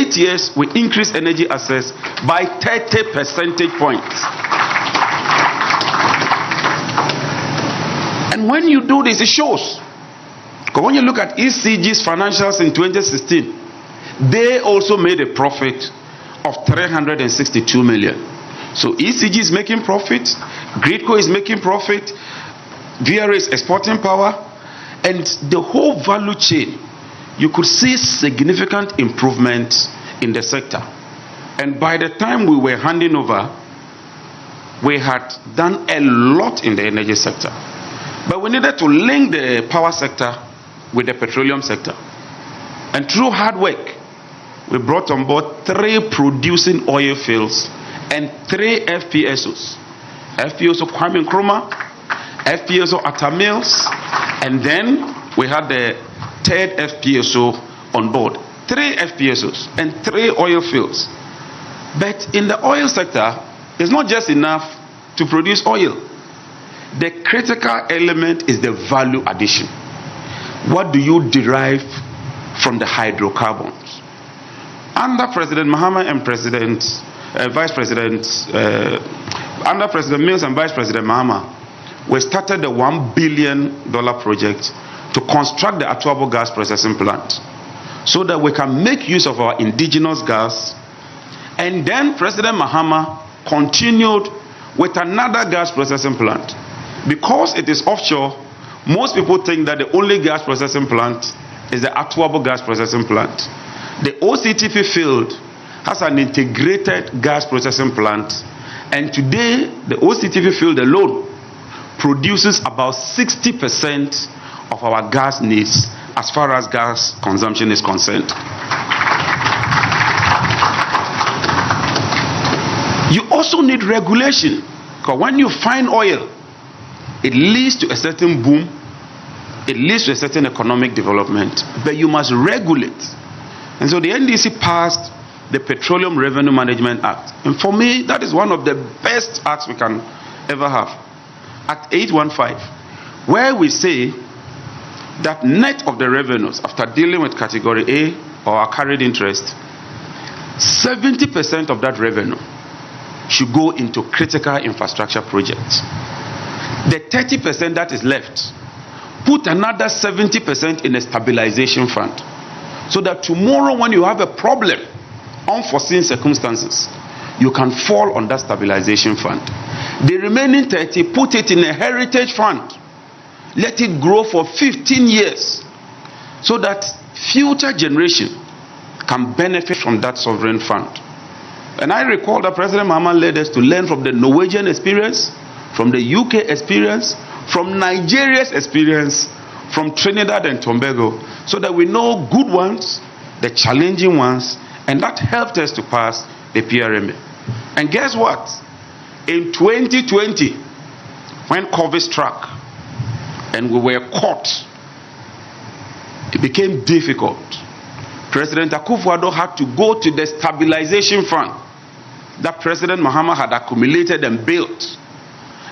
8 years, we increased energy access by 30 percentage points. And when you do this, it shows. Because when you look at ECG's financials in 2016, they also made a profit of 362 million. So ECG is making profit, Gridco is making profit, VRA is exporting power, and the whole value chain, you could see significant improvement in the sector. And by the time we were handing over, we had done a lot in the energy sector. But we needed to link the power sector with the petroleum sector. And through hard work, we brought on board 3 producing oil fields and 3 FPSOs. FPSO Kwame Nkrumah, FPSO Atta Mills, and then we had the 3rd FPSO on board. 3 FPSOs and 3 oil fields. But in the oil sector, it's not just enough to produce oil. The critical element is the value addition. What do you derive from the hydrocarbons? Under President Mahama and Vice President, under President Mills and Vice President Mahama, we started the $1 billion project to construct the Atuabo gas processing plant so that we can make use of our indigenous gas. And then President Mahama continued with another gas processing plant. Because it is offshore, most people think that the only gas processing plant is the Atuabo gas processing plant. The OCTP field has an integrated gas processing plant, and today the OCTP field alone produces about 60% of our gas needs as far as gas consumption is concerned. You also need regulation, because when you find oil, it leads to a certain boom, it leads to a certain economic development, but you must regulate. And so the NDC passed the Petroleum Revenue Management Act. And for me, that is one of the best acts we can ever have. Act 815, where we say that net of the revenues after dealing with category A or our carried interest, 70% of that revenue should go into critical infrastructure projects. The 30% that is left, put another 70% in a stabilization fund, so that tomorrow when you have a problem, unforeseen circumstances, you can fall on that stabilization fund. The remaining 30, put it in a heritage fund. Let it grow for 15 years so that future generation can benefit from that sovereign fund. And I recall that President Mahama led us to learn from the Norwegian experience, from the UK experience, from Nigeria's experience, from Trinidad and Tobago, so that we know good ones, the challenging ones, and that helped us to pass the PRMA. And guess what? In 2020, when COVID struck and we were caught, it became difficult. President Akufo-Addo had to go to the stabilization fund that President Mahama had accumulated and built,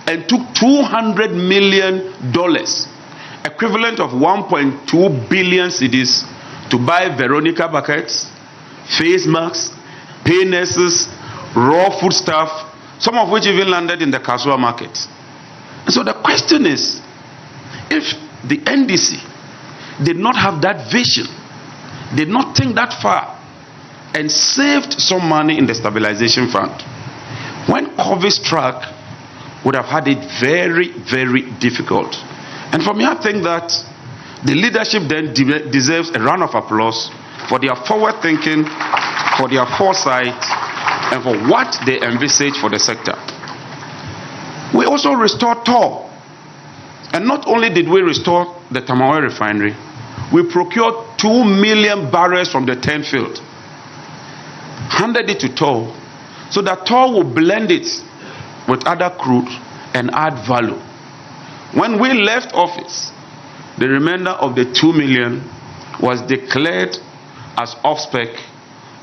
and took $200 million, equivalent of 1.2 billion cedis, to buy Veronica buckets, face masks, pay nurses, raw food stuff, some of which even landed in the Kasua market. And so the question is, if the NDC did not have that vision, did not think that far, and saved some money in the stabilization fund, when COVID struck, would have had it very, very difficult. And for me, I think that the leadership then deserves a round of applause for their forward thinking, for their foresight, and for what they envisage for the sector. We also restored TOR. And not only did we restore the Tamawa refinery, we procured 2 million barrels from the 10 field, handed it to TOR, so that TOR will blend it with other crude and add value. When we left office, the remainder of the 2 million was declared as off-spec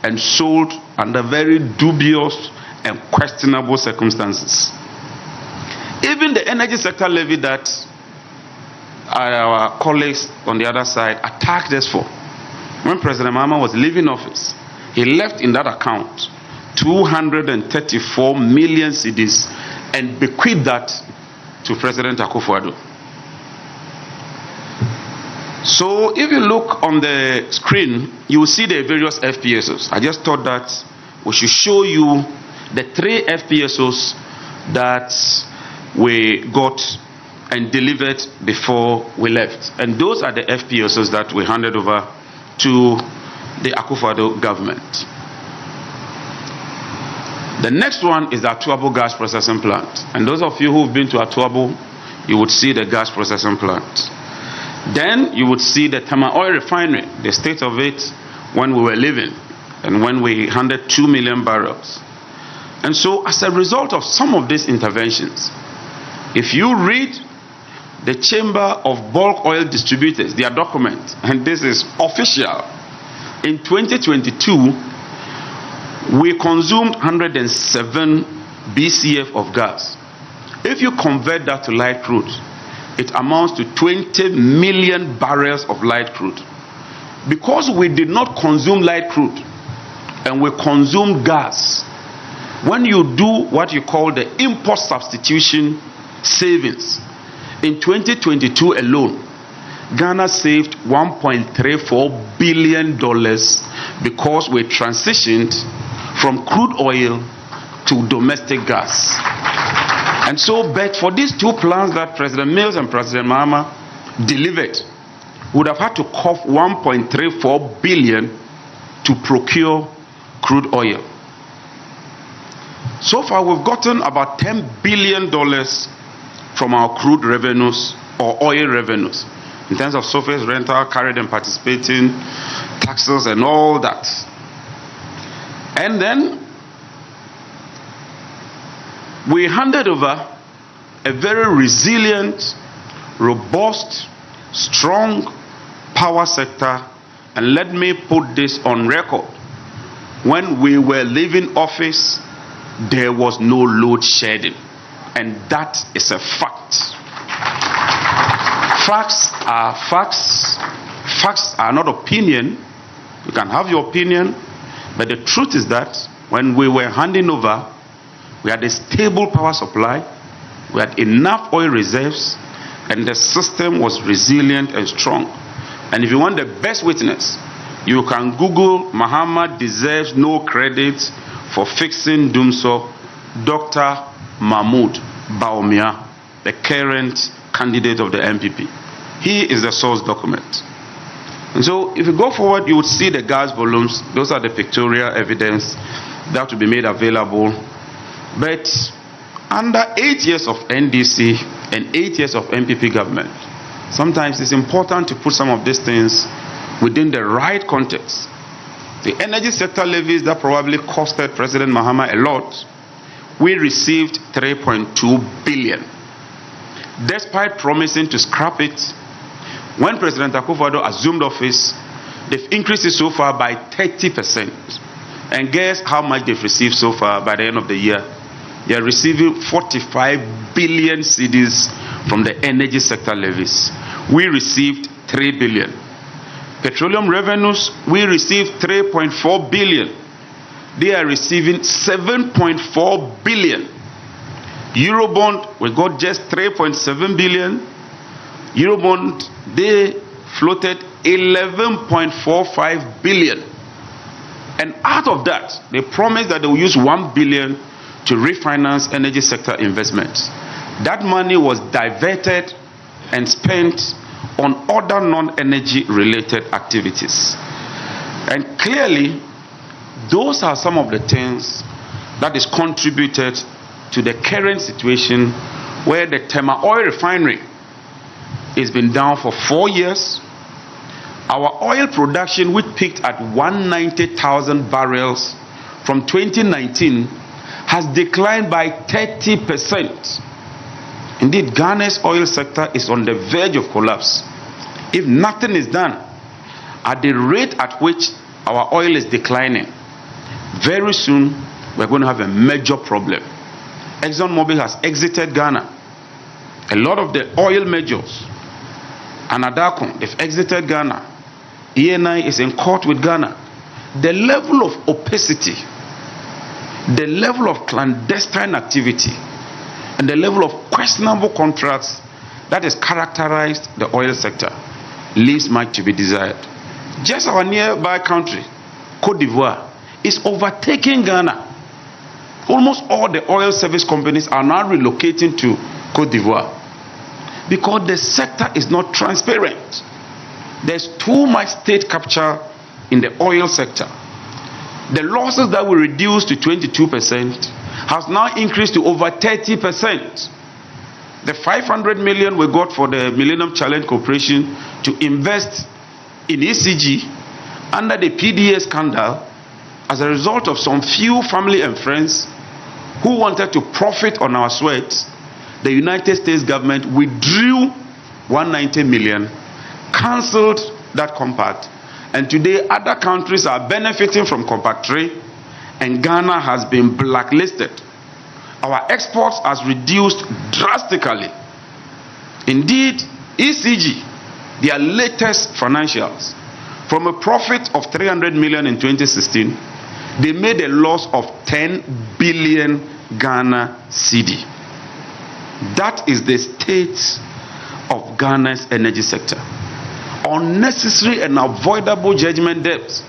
and sold under very dubious and questionable circumstances. Even the energy sector levy that our colleagues on the other side attacked us for, when President Mahama was leaving office, he left in that account 234 million cedis and bequeathed that to President Akufo-Addo. So if you look on the screen, you will see the various FPSOs. I just thought that we should show you the 3 FPSOs that we got and delivered before we left. And those are the FPSOs that we handed over to the Akufo-Addo government. The next one is the Atuabo gas processing plant. And those of you who've been to Atuabo, you would see the gas processing plant. Then you would see the Tema oil refinery, the state of it when we were living and when we handed 2 million barrels. And so as a result of some of these interventions, if you read the Chamber of Bulk Oil Distributors, their document, and this is official, in 2022, we consumed 107 BCF of gas. If you convert that to light crude, it amounts to 20 million barrels of light crude. Because we did not consume light crude and we consumed gas, when you do what you call the import substitution savings, in 2022 alone, Ghana saved $1.34 billion because we transitioned from crude oil to domestic gas. And so, but for these 2 plans that President Mills and President Mahama delivered, would have had to cough $1.34 billion to procure crude oil. So far, we've gotten about $10 billion from our crude revenues or oil revenues, in terms of surface rental, carried and participating, taxes and all that. And then we handed over a very resilient, robust, strong power sector. And let me put this on record. When we were leaving office, there was no load shedding. And that is a fact. Facts are facts. Facts are not opinion. You can have your opinion, but the truth is that when we were handing over, we had a stable power supply, we had enough oil reserves, and the system was resilient and strong. And if you want the best witness, you can Google Mahama deserves no credit for fixing Dumso, Dr. Mahmoud Baumia, the current candidate of the MPP. He is the source document. And so if you go forward, you would see the gas volumes. Those are the pictorial evidence that will be made available. But under 8 years of NDC and 8 years of MPP government, sometimes it's important to put some of these things within the right context. The energy sector levies that probably costed President Mahama a lot, we received 3.2 billion. Despite promising to scrap it, when President Akufo-Addo assumed office, they've increased it so far by 30%. And guess how much they've received so far by the end of the year? They are receiving 45 billion cedis from the energy sector levies. We received 3 billion. Petroleum revenues, we received 3.4 billion. They are receiving 7.4 billion. Eurobond, we got just 3.7 billion. Eurobond, they floated 11.45 billion. And out of that, they promised that they will use 1 billion to refinance energy sector investments. That money was diverted and spent on other non-energy related activities. And clearly, those are some of the things that is contributed to the current situation where the Tema oil refinery has been down for 4 years. Our oil production, which peaked at 190,000 barrels from 2019, has declined by 30%. Indeed, Ghana's oil sector is on the verge of collapse. If nothing is done, at the rate at which our oil is declining, very soon we're going to have a major problem. ExxonMobil has exited Ghana. A lot of the oil majors, Anadakon, they've exited Ghana. ENI is in court with Ghana. the level of opacity, the level of clandestine activity, and the level of questionable contracts that has characterized the oil sector leaves much to be desired. Just our nearby country, Cote d'Ivoire, is overtaking Ghana. Almost all the oil service companies are now relocating to Cote d'Ivoire because the sector is not transparent. There's too much state capture in the oil sector. The losses that were reduced to 22% has now increased to over 30%. The 500 million we got for the Millennium Challenge Corporation to invest in ECG under the PDA scandal, as a result of some few family and friends who wanted to profit on our sweat, the United States government withdrew 190 million, cancelled that compact, and today other countries are benefiting from compact trade, and Ghana has been blacklisted. Our exports has reduced drastically. Indeed, ECG, their latest financials, from a profit of 300 million in 2016, they made a loss of 10 billion Ghana cedi. That is the state of Ghana's energy sector. Unnecessary and avoidable judgment debt.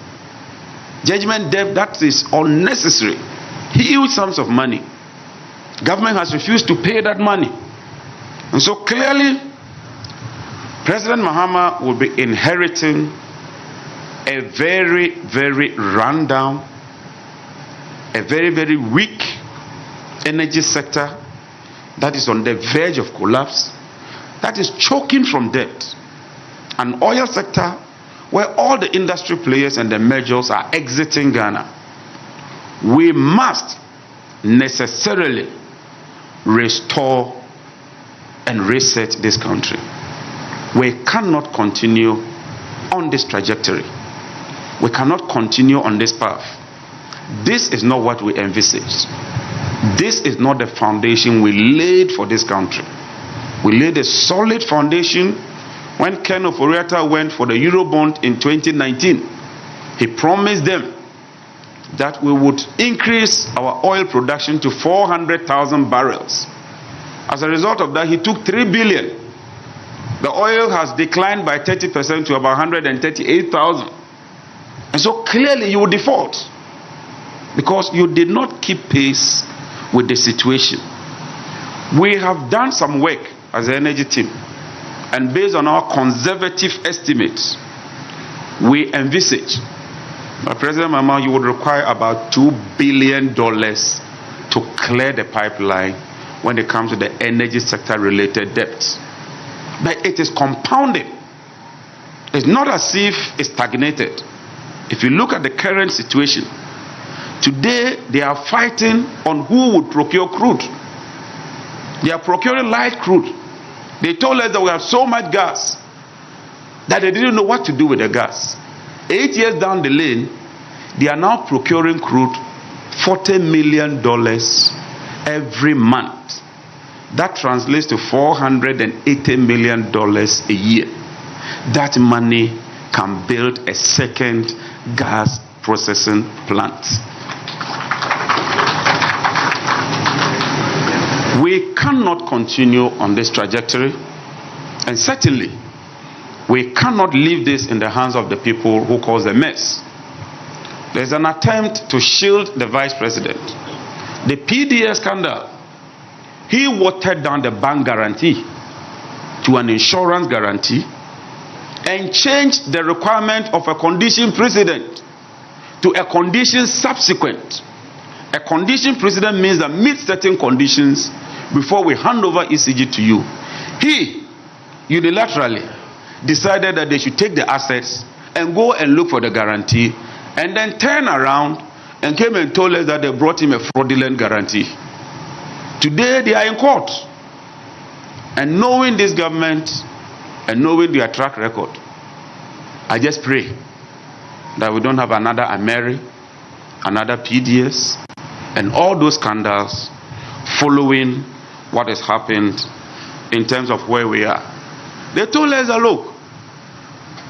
Judgment debt that is unnecessary. Huge sums of money. Government has refused to pay that money. And so clearly, President Mahama will be inheriting a very, very rundown, a very, very weak energy sector that is on the verge of collapse, that is choking from debt. An oil sector where all the industry players and the majors are exiting Ghana. We must necessarily restore and reset this country. We cannot continue on this trajectory. We cannot continue on this path. This is not what we envisaged. This is not the foundation we laid for this country. We laid a solid foundation when Ken Oforiatta went for the Eurobond in 2019. He promised them that we would increase our oil production to 400,000 barrels. As a result of that, he took 3 billion. The oil has declined by 30% to about 138,000. And so clearly you will default because you did not keep pace with the situation. We have done some work as an energy team, and based on our conservative estimates, we envisage that President Mahama, you would require about $2 billion to clear the pipeline when it comes to the energy sector related debts. But it is compounding. It's not as if it's stagnated. If you look at the current situation, today they are fighting on who would procure crude. They are procuring light crude. They told us that we have so much gas that they didn't know what to do with the gas. 8 years down the lane, they are now procuring crude $40 million every month. That translates to $480 million a year. That money can build a second gas processing plant. We cannot continue on this trajectory, and certainly we cannot leave this in the hands of the people who cause the mess. There's an attempt to shield the vice president. The PDA scandal, he watered down the bank guarantee to an insurance guarantee and changed the requirement of a condition precedent to a condition subsequent. A condition precedent means that meet certain conditions before we hand over ECG to you. He unilaterally decided that they should take the assets and go and look for the guarantee, and then turn around and came and told us that they brought him a fraudulent guarantee. Today they are in court. And knowing this government and knowing their track record, I just pray that we don't have another Ameri, another PDS, and all those scandals following what has happened in terms of where we are. They told us that, look,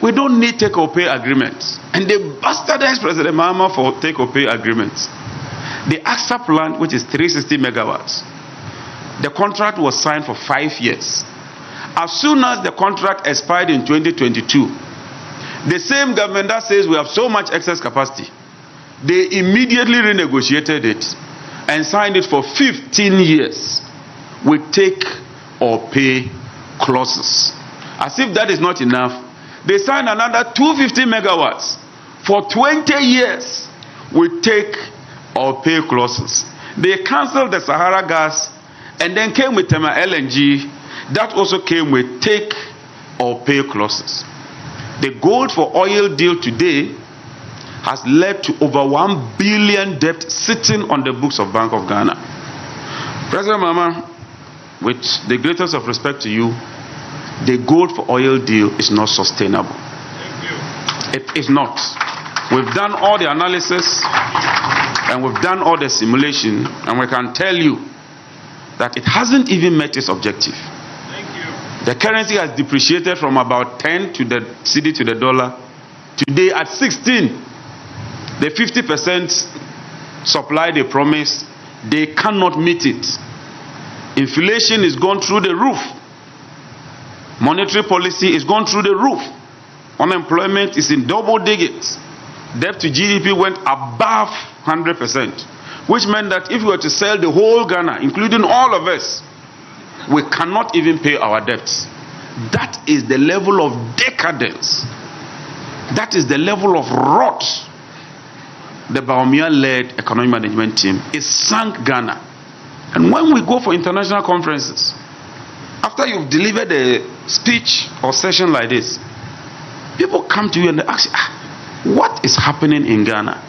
We don't need take-or-pay agreements. And they bastardized President Mahama for take-or-pay agreements. The AXA plant, which is 360 megawatts, the contract was signed for 5 years. As soon as the contract expired in 2022, the same government that says we have so much excess capacity, they immediately renegotiated it and signed it for 15 years with take-or-pay clauses. As if that is not enough, they signed another 250 megawatts for 20 years with take-or-pay clauses. They cancelled the Sahara gas and then came with Tema LNG that also came with take-or-pay clauses. The gold for oil deal today has led to over 1 billion debt sitting on the books of Bank of Ghana. President Mahama, with the greatest of respect to you, the gold for oil deal is not sustainable. It is not. We've done all the analysis and we've done all the simulation, and we can tell you that it hasn't even met its objective. The currency has depreciated from about 10 to the cedi to the dollar. Today at 16, the 50% supply they promised, they cannot meet it. Inflation is gone through the roof. Monetary policy is gone through the roof. Unemployment is in double digits. Debt to GDP went above 100%, which meant that if we were to sell the whole Ghana, including all of us, we cannot even pay our debts. That is the level of decadence. That is the level of rot. The Baumia-led economic management team is sank Ghana. And when we go for international conferences, after you've delivered a speech or session like this, people come to you and they ask you, what is happening in Ghana?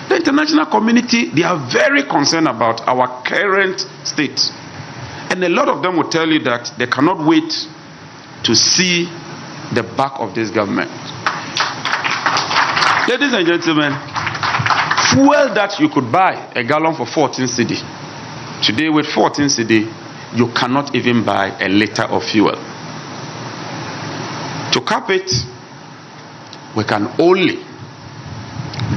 The international community, they are very concerned about our current state. And a lot of them will tell you that they cannot wait to see the back of this government. Ladies and gentlemen, fuel that you could buy a gallon for 14 cedi. Today with 14 cedi, you cannot even buy a liter of fuel. To cap it, we can only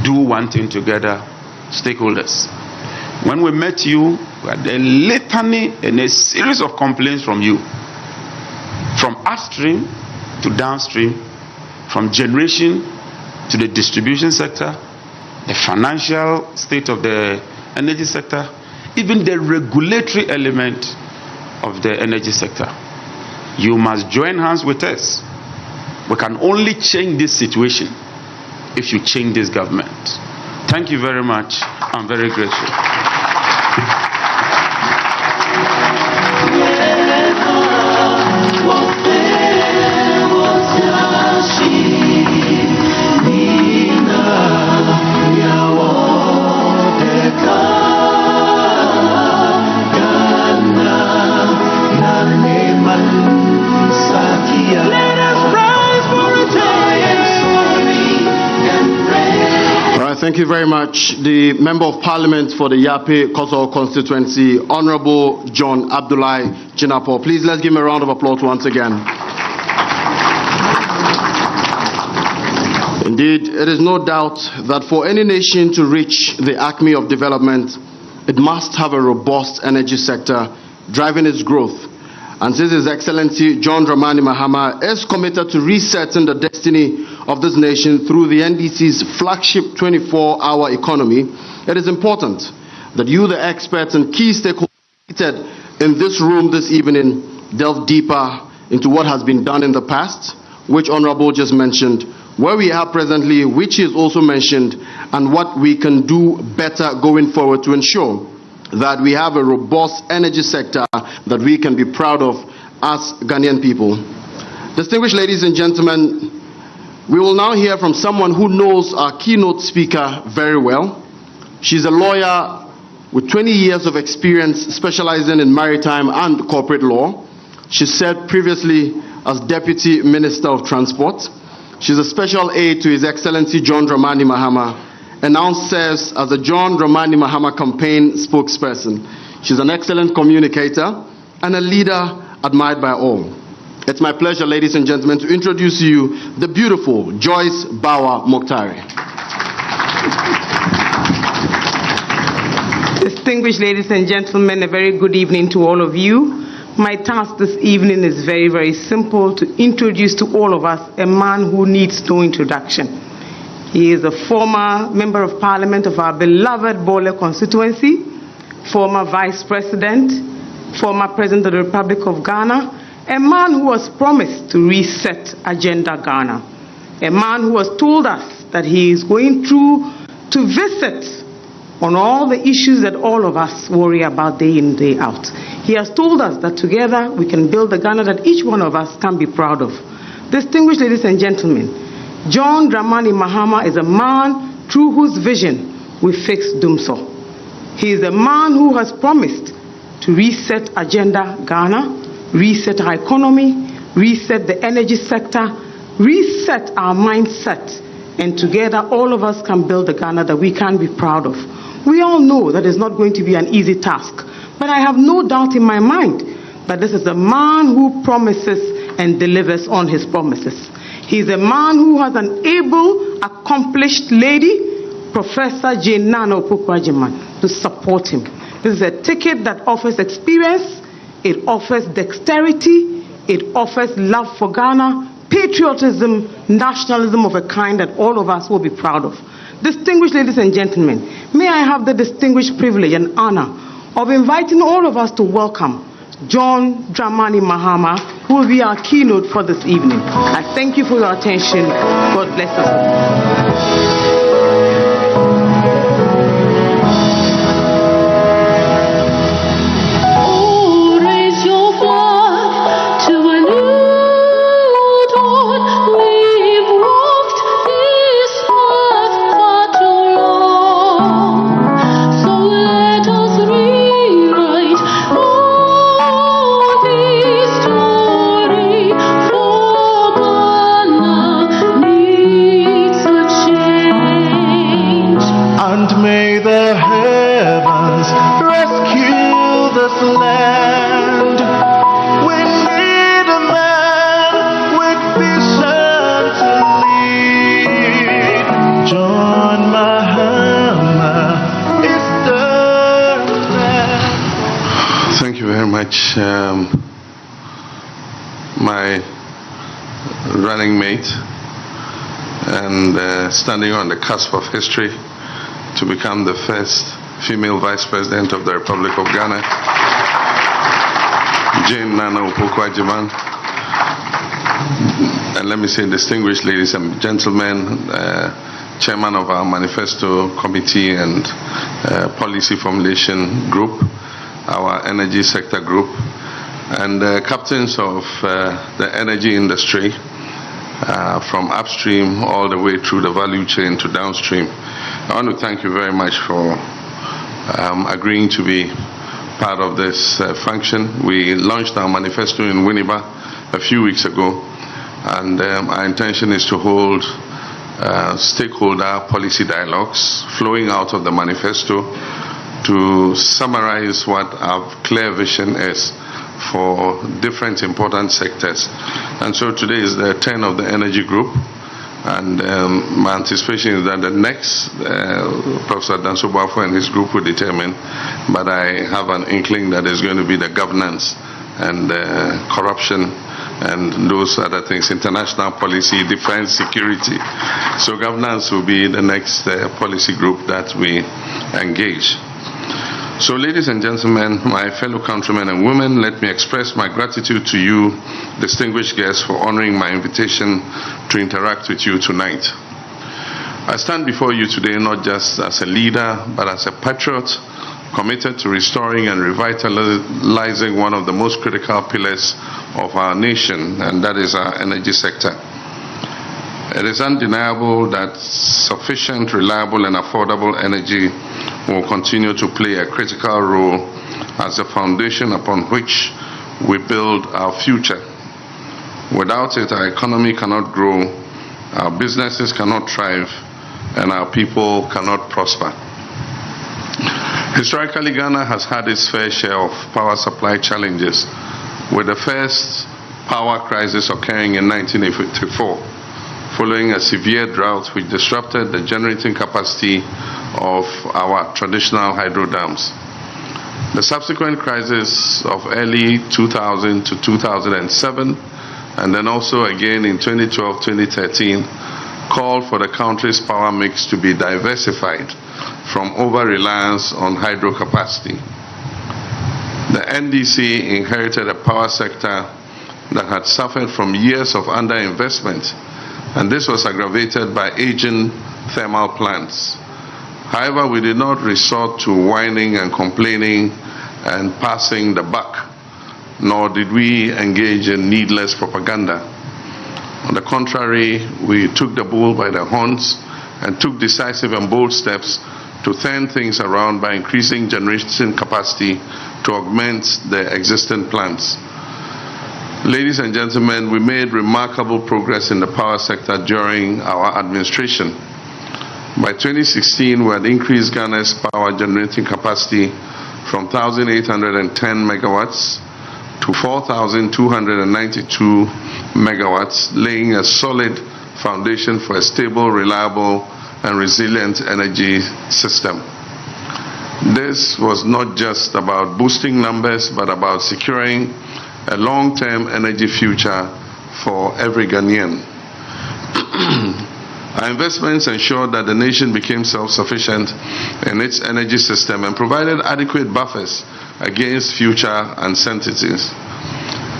do one thing together, stakeholders. When we met you, we had a litany and a series of complaints from you. From upstream to downstream, from generation to the distribution sector, the financial state of the energy sector, even the regulatory element of the energy sector. You must join hands with us. We can only change this situation if you change this government. Thank you very much. I'm very grateful. Thank you very much. The Member of Parliament for the Yape Koso constituency, Honorable John Abdullahi Jinapo. Please let's give him a round of applause once again. Indeed, it is no doubt that for any nation to reach the acme of development, it must have a robust energy sector driving its growth. And since His Excellency John Dramani Mahama is committed to resetting the destiny of this nation through the NDC's flagship 24-hour economy, it is important that you, the experts and key stakeholders seated in this room this evening, delve deeper into what has been done in the past, which Honorable just mentioned, where we are presently, which is also mentioned, and what we can do better going forward to ensure that we have a robust energy sector that we can be proud of as Ghanaian people. Distinguished ladies and gentlemen, we will now hear from someone who knows our keynote speaker very well. She's a lawyer with 20 years of experience specializing in maritime and corporate law. She served previously as Deputy Minister of Transport. She's a special aide to His Excellency John Dramani Mahama, and now serves as the John Dramani Mahama campaign spokesperson. She's an excellent communicator and a leader admired by all. It's my pleasure, ladies and gentlemen, to introduce to you the beautiful Joyce Bawa Mokhtari. Distinguished ladies and gentlemen, a very good evening to all of you. My task this evening is very, very simple: to introduce to all of us a man who needs no introduction. He is a former member of parliament of our beloved Bole constituency, former vice president, former president of the Republic of Ghana, a man who was promised to reset Agenda Ghana, a man who has told us that he is going through to visit on all the issues that all of us worry about day in, day out. He has told us that together we can build the Ghana that each one of us can be proud of. Distinguished ladies and gentlemen, John Dramani Mahama is a man through whose vision we fix Dumso. He is a man who has promised to reset Agenda Ghana, reset our economy, reset the energy sector, reset our mindset, and together all of us can build the Ghana that we can be proud of. We all know that it's not going to be an easy task, but I have no doubt in my mind that this is a man who promises and delivers on his promises. He's a man who has an able, accomplished lady, Professor Jane Nana Opoku-Agyeman, to support him. This is a ticket that offers experience, it offers dexterity, it offers love for Ghana, patriotism, nationalism of a kind that all of us will be proud of. Distinguished ladies and gentlemen, may I have the distinguished privilege and honor of inviting all of us to welcome John Dramani Mahama, who will be our keynote for this evening. I thank you for your attention. God bless us all. My running mate and standing on the cusp of history to become the first female vice president of the Republic of Ghana, Jane Nana Opoku-Agyeman. And let me say, distinguished ladies and gentlemen, chairman of our manifesto committee and policy formulation group, our energy sector group, and captains of the energy industry, from upstream all the way through the value chain to downstream. I want to thank you very much for agreeing to be part of this function. We launched our manifesto in Winneba a few weeks ago, and our intention is to hold stakeholder policy dialogues flowing out of the manifesto to summarize what our clear vision is for different important sectors. And so today is the turn of the energy group, and my anticipation is that the next Professor Danso Bafo and his group will determine, but I have an inkling that it's going to be the governance and corruption and those other things, international policy, defense, security. So governance will be the next policy group that we engage. So ladies and gentlemen, my fellow countrymen and women, let me express my gratitude to you, distinguished guests, for honoring my invitation to interact with you tonight. I stand before you today not just as a leader, but as a patriot, committed to restoring and revitalizing one of the most critical pillars of our nation, and that is our energy sector. It is undeniable that sufficient, reliable, and affordable energy will continue to play a critical role as the foundation upon which we build our future. Without it, our economy cannot grow, our businesses cannot thrive, and our people cannot prosper. Historically, Ghana has had its fair share of power supply challenges, with the first power crisis occurring in 1984, following a severe drought which disrupted the generating capacity of our traditional hydro dams. The subsequent crisis of early 2000 to 2007, and then also again in 2012-2013, called for the country's power mix to be diversified from over-reliance on hydro capacity. The NDC inherited a power sector that had suffered from years of underinvestment, and this was aggravated by aging thermal plants. However, we did not resort to whining and complaining and passing the buck, nor did we engage in needless propaganda. On the contrary, we took the bull by the horns and took decisive and bold steps to turn things around by increasing generation capacity to augment the existing plants. Ladies and gentlemen, we made remarkable progress in the power sector during our administration. By 2016, we had increased Ghana's power generating capacity from 1,810 megawatts to 4,292 megawatts, laying a solid foundation for a stable, reliable, and resilient energy system. This was not just about boosting numbers, but about securing a long-term energy future for every Ghanaian. Our investments ensured that the nation became self-sufficient in its energy system and provided adequate buffers against future uncertainties.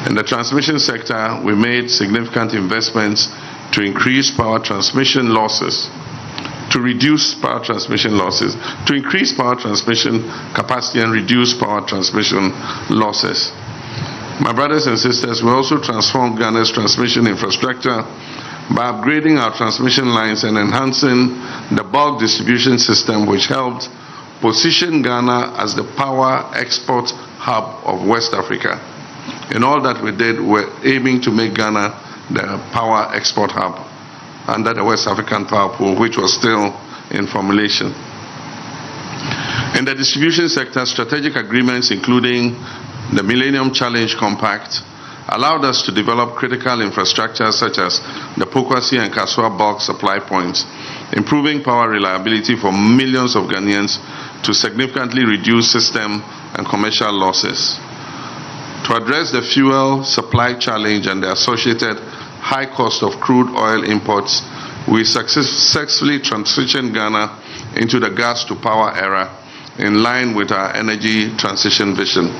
In the transmission sector, we made significant investments to increase power transmission losses, to reduce power transmission losses, to increase power transmission capacity and reduce power transmission losses. My brothers and sisters, we also transformed Ghana's transmission infrastructure by upgrading our transmission lines and enhancing the bulk distribution system, which helped position Ghana as the power export hub of West Africa. In all that we did, we're aiming to make Ghana the power export hub under the West African Power Pool, which was still in formulation. In the distribution sector, strategic agreements, including the Millennium Challenge Compact, allowed us to develop critical infrastructure such as the Pokwasi and Kaswa bulk supply points, improving power reliability for millions of Ghanaians to significantly reduce system and commercial losses. To address the fuel supply challenge and the associated high cost of crude oil imports, we successfully transitioned Ghana into the gas to power era in line with our energy transition vision.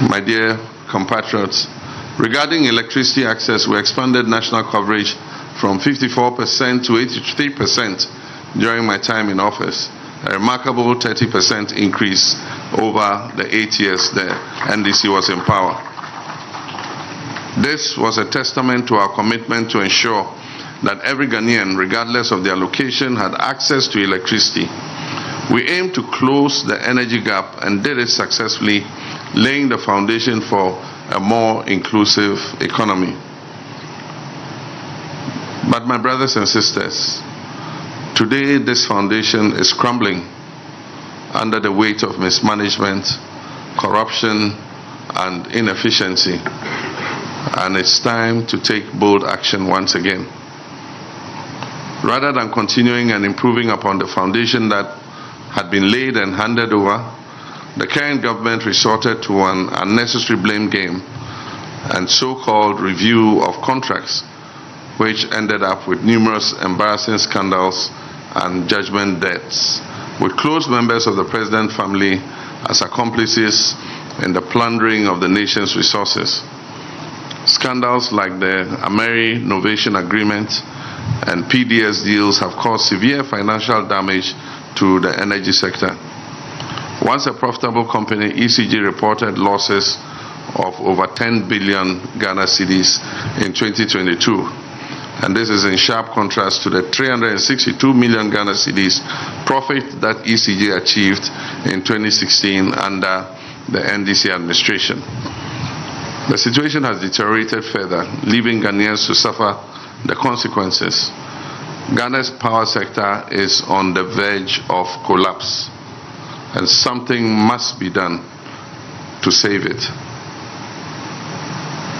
My dear compatriots, regarding electricity access, we expanded national coverage from 54% to 83% during my time in office, a remarkable 30% increase over the 8 years the NDC was in power. This was a testament to our commitment to ensure that every Ghanaian, regardless of their location, had access to electricity. We aimed to close the energy gap and did it successfully, laying the foundation for a more inclusive economy. But my brothers and sisters, today this foundation is crumbling under the weight of mismanagement, corruption, and inefficiency. And it's time to take bold action once again. Rather than continuing and improving upon the foundation that had been laid and handed over, the current government resorted to an unnecessary blame game and so-called review of contracts, which ended up with numerous embarrassing scandals and judgment deaths, with close members of the president family as accomplices in the plundering of the nation's resources. Scandals like the Ameri Novation Agreement and PDS deals have caused severe financial damage to the energy sector. Once a profitable company, ECG reported losses of over 10 billion Ghana cedis in 2022. And this is in sharp contrast to the 362 million Ghana cedis profit that ECG achieved in 2016 under the NDC administration. The situation has deteriorated further, leaving Ghanaians to suffer the consequences. Ghana's power sector is on the verge of collapse, and something must be done to save it.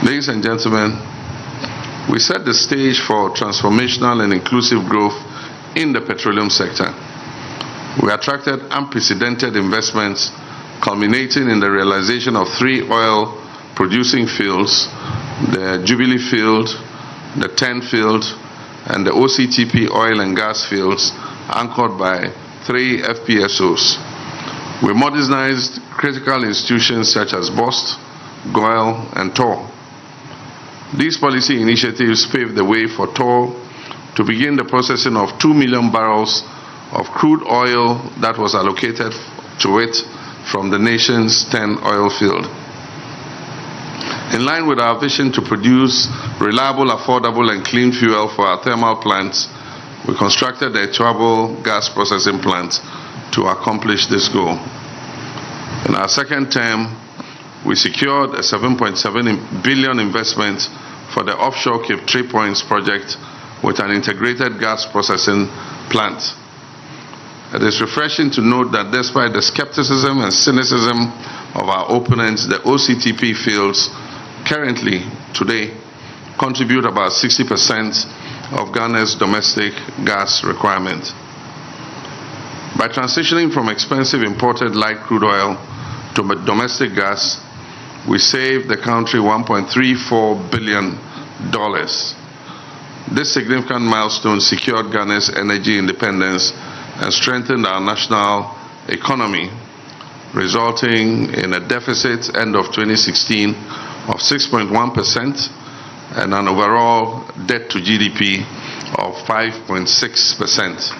Ladies and gentlemen, we set the stage for transformational and inclusive growth in the petroleum sector. We attracted unprecedented investments, culminating in the realization of 3 oil-producing fields, the Jubilee Field, the TEN Field, and the OCTP oil and gas fields, anchored by 3 FPSOs. We modernized critical institutions such as BOST, GOIL, and TOR. These policy initiatives paved the way for TOR to begin the processing of 2 million barrels of crude oil that was allocated to it from the nation's TEN oil field. In line with our vision to produce reliable, affordable, and clean fuel for our thermal plants, we constructed the Echuabo gas processing plant to accomplish this goal. In our second term, we secured a 7.7 billion investment for the offshore Cape 3 Points project with an integrated gas processing plant. It is refreshing to note that despite the skepticism and cynicism of our opponents, the OCTP fields currently, today, contribute about 60% of Ghana's domestic gas requirement. By transitioning from expensive imported light crude oil to domestic gas, we saved the country $1.34 billion. This significant milestone secured Ghana's energy independence and strengthened our national economy, resulting in a deficit end of 2016 of 6.1% and an overall debt to GDP of 5.6%.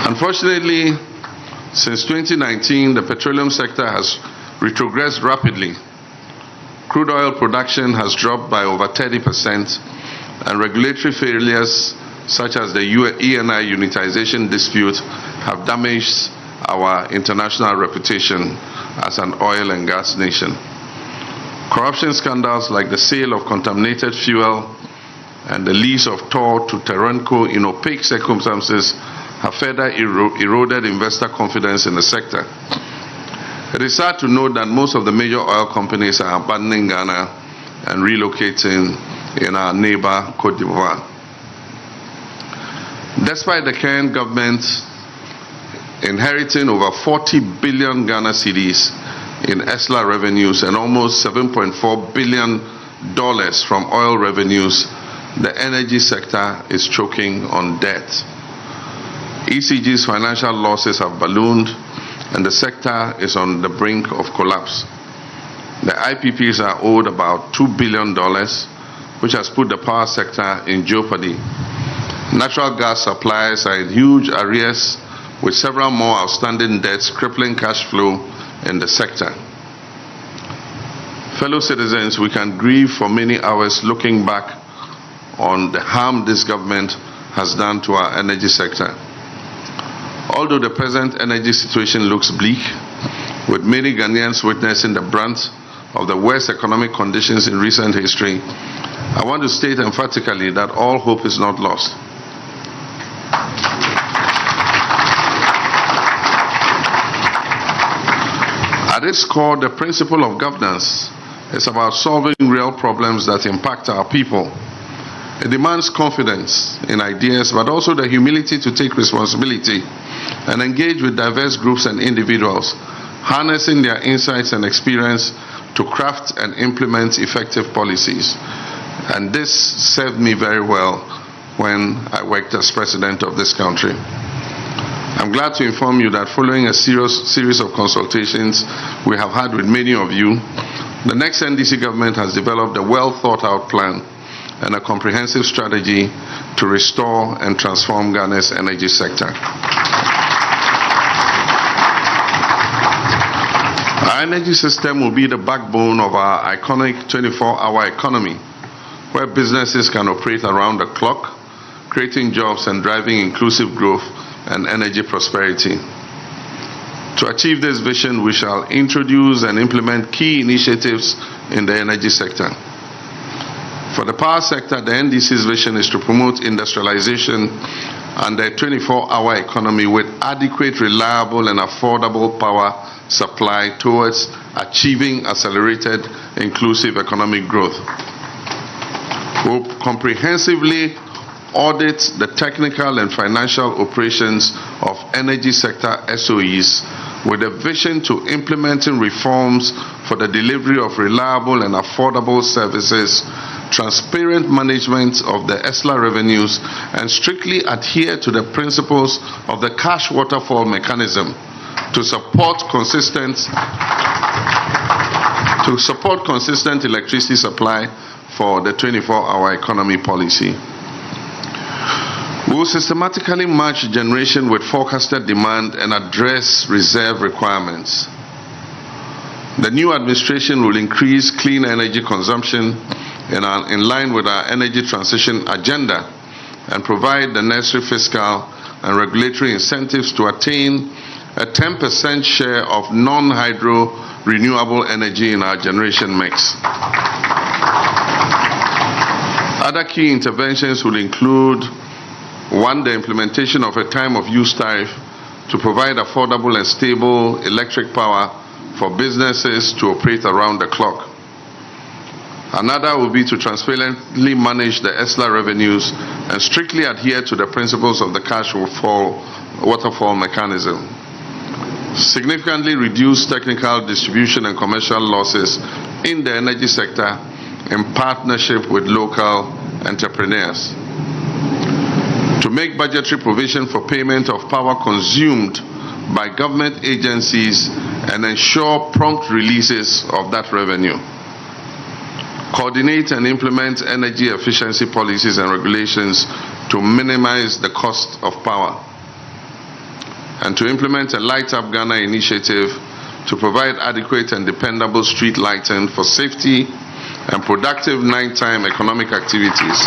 Unfortunately, since 2019, the petroleum sector has retrogressed rapidly. Crude oil production has dropped by over 30%, and regulatory failures such as the ENI unitization dispute have damaged our international reputation as an oil and gas nation. Corruption scandals like the sale of contaminated fuel and the lease of TOR to Terenco in opaque circumstances have further eroded investor confidence in the sector. It is sad to note that most of the major oil companies are abandoning Ghana and relocating in our neighbor, Cote d'Ivoire. Despite the current government inheriting over 40 billion Ghana cedis in ESLA revenues and almost $7.4 billion from oil revenues, the energy sector is choking on debt. ECG's financial losses have ballooned and the sector is on the brink of collapse. The IPPs are owed about $2 billion, which has put the power sector in jeopardy. Natural gas supplies are in huge arrears, with several more outstanding debts crippling cash flow in the sector. Fellow citizens, we can grieve for many hours looking back on the harm this government has done to our energy sector. Although the present energy situation looks bleak, with many Ghanaians witnessing the brunt of the worst economic conditions in recent history, I want to state emphatically that all hope is not lost. At its core, the principle of governance is about solving real problems that impact our people. It demands confidence in ideas, but also the humility to take responsibility and engage with diverse groups and individuals, harnessing their insights and experience to craft and implement effective policies. And this served me very well when I worked as president of this country. I'm glad to inform you that following a series of consultations we have had with many of you, the next NDC government has developed a well-thought-out plan and a comprehensive strategy to restore and transform Ghana's energy sector. Our energy system will be the backbone of our iconic 24-hour economy, where businesses can operate around the clock, creating jobs and driving inclusive growth and energy prosperity. To achieve this vision, we shall introduce and implement key initiatives in the energy sector. For the power sector, the NDC's vision is to promote industrialization and a 24-hour economy with adequate, reliable, and affordable power supply towards achieving accelerated, inclusive economic growth. We'll comprehensively audit the technical and financial operations of energy sector SOEs with a vision to implementing reforms for the delivery of reliable and affordable services, transparent management of the ESLA revenues, and strictly adhere to the principles of the cash waterfall mechanism to support consistent electricity supply for the 24-hour economy policy. We will systematically match generation with forecasted demand and address reserve requirements. The new administration will increase clean energy consumption in line with our energy transition agenda and provide the necessary fiscal and regulatory incentives to attain a 10% share of non-hydro renewable energy in our generation mix. Other key interventions will include: 1, the implementation of a time of use tariff to provide affordable and stable electric power for businesses to operate around the clock. Another will be to transparently manage the ESLA revenues and strictly adhere to the principles of the cash waterfall mechanism. Significantly reduce technical, distribution, and commercial losses in the energy sector in partnership with local entrepreneurs. To make budgetary provision for payment of power consumed by government agencies and ensure prompt releases of that revenue. Coordinate and implement energy efficiency policies and regulations to minimize the cost of power. And to implement a Light Up Ghana initiative to provide adequate and dependable street lighting for safety and productive nighttime economic activities.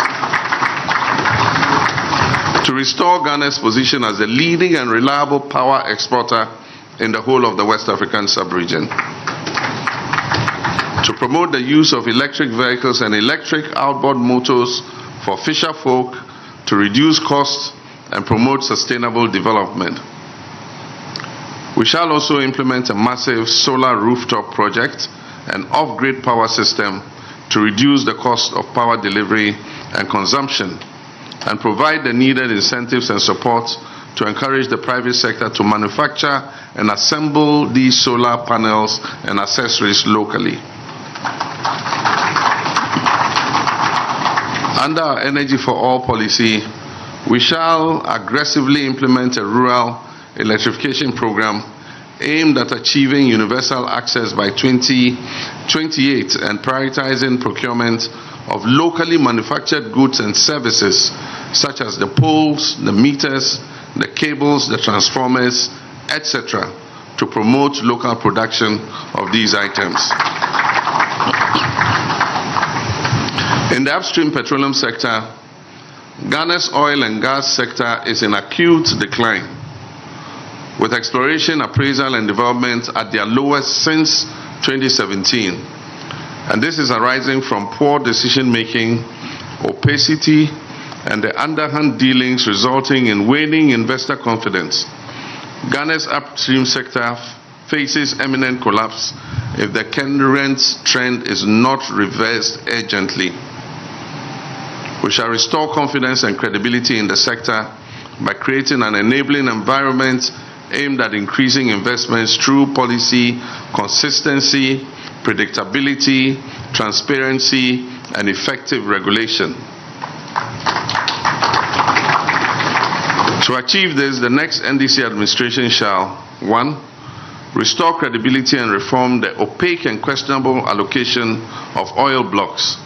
To restore Ghana's position as the leading and reliable power exporter in the whole of the West African sub-region. To promote the use of electric vehicles and electric outboard motors for fisher folk to reduce costs and promote sustainable development. We shall also implement a massive solar rooftop project and off-grid power system to reduce the cost of power delivery and consumption, and provide the needed incentives and support to encourage the private sector to manufacture and assemble these solar panels and accessories locally. Under our Energy for All policy, we shall aggressively implement a rural electrification program aimed at achieving universal access by 2028 and prioritizing procurement of locally manufactured goods and services such as the poles, the meters, the cables, the transformers, etc., to promote local production of these items. In the upstream petroleum sector, Ghana's oil and gas sector is in acute decline, with exploration, appraisal, and development at their lowest since 2017. And this is arising from poor decision-making, opacity, and the underhand dealings resulting in waning investor confidence. Ghana's upstream sector faces imminent collapse if the current trend is not reversed urgently. We shall restore confidence and credibility in the sector by creating an enabling environment aimed at increasing investments through policy, consistency, predictability, transparency, and effective regulation. To achieve this, the next NDC administration shall: 1, restore credibility and reform the opaque and questionable allocation of oil blocks,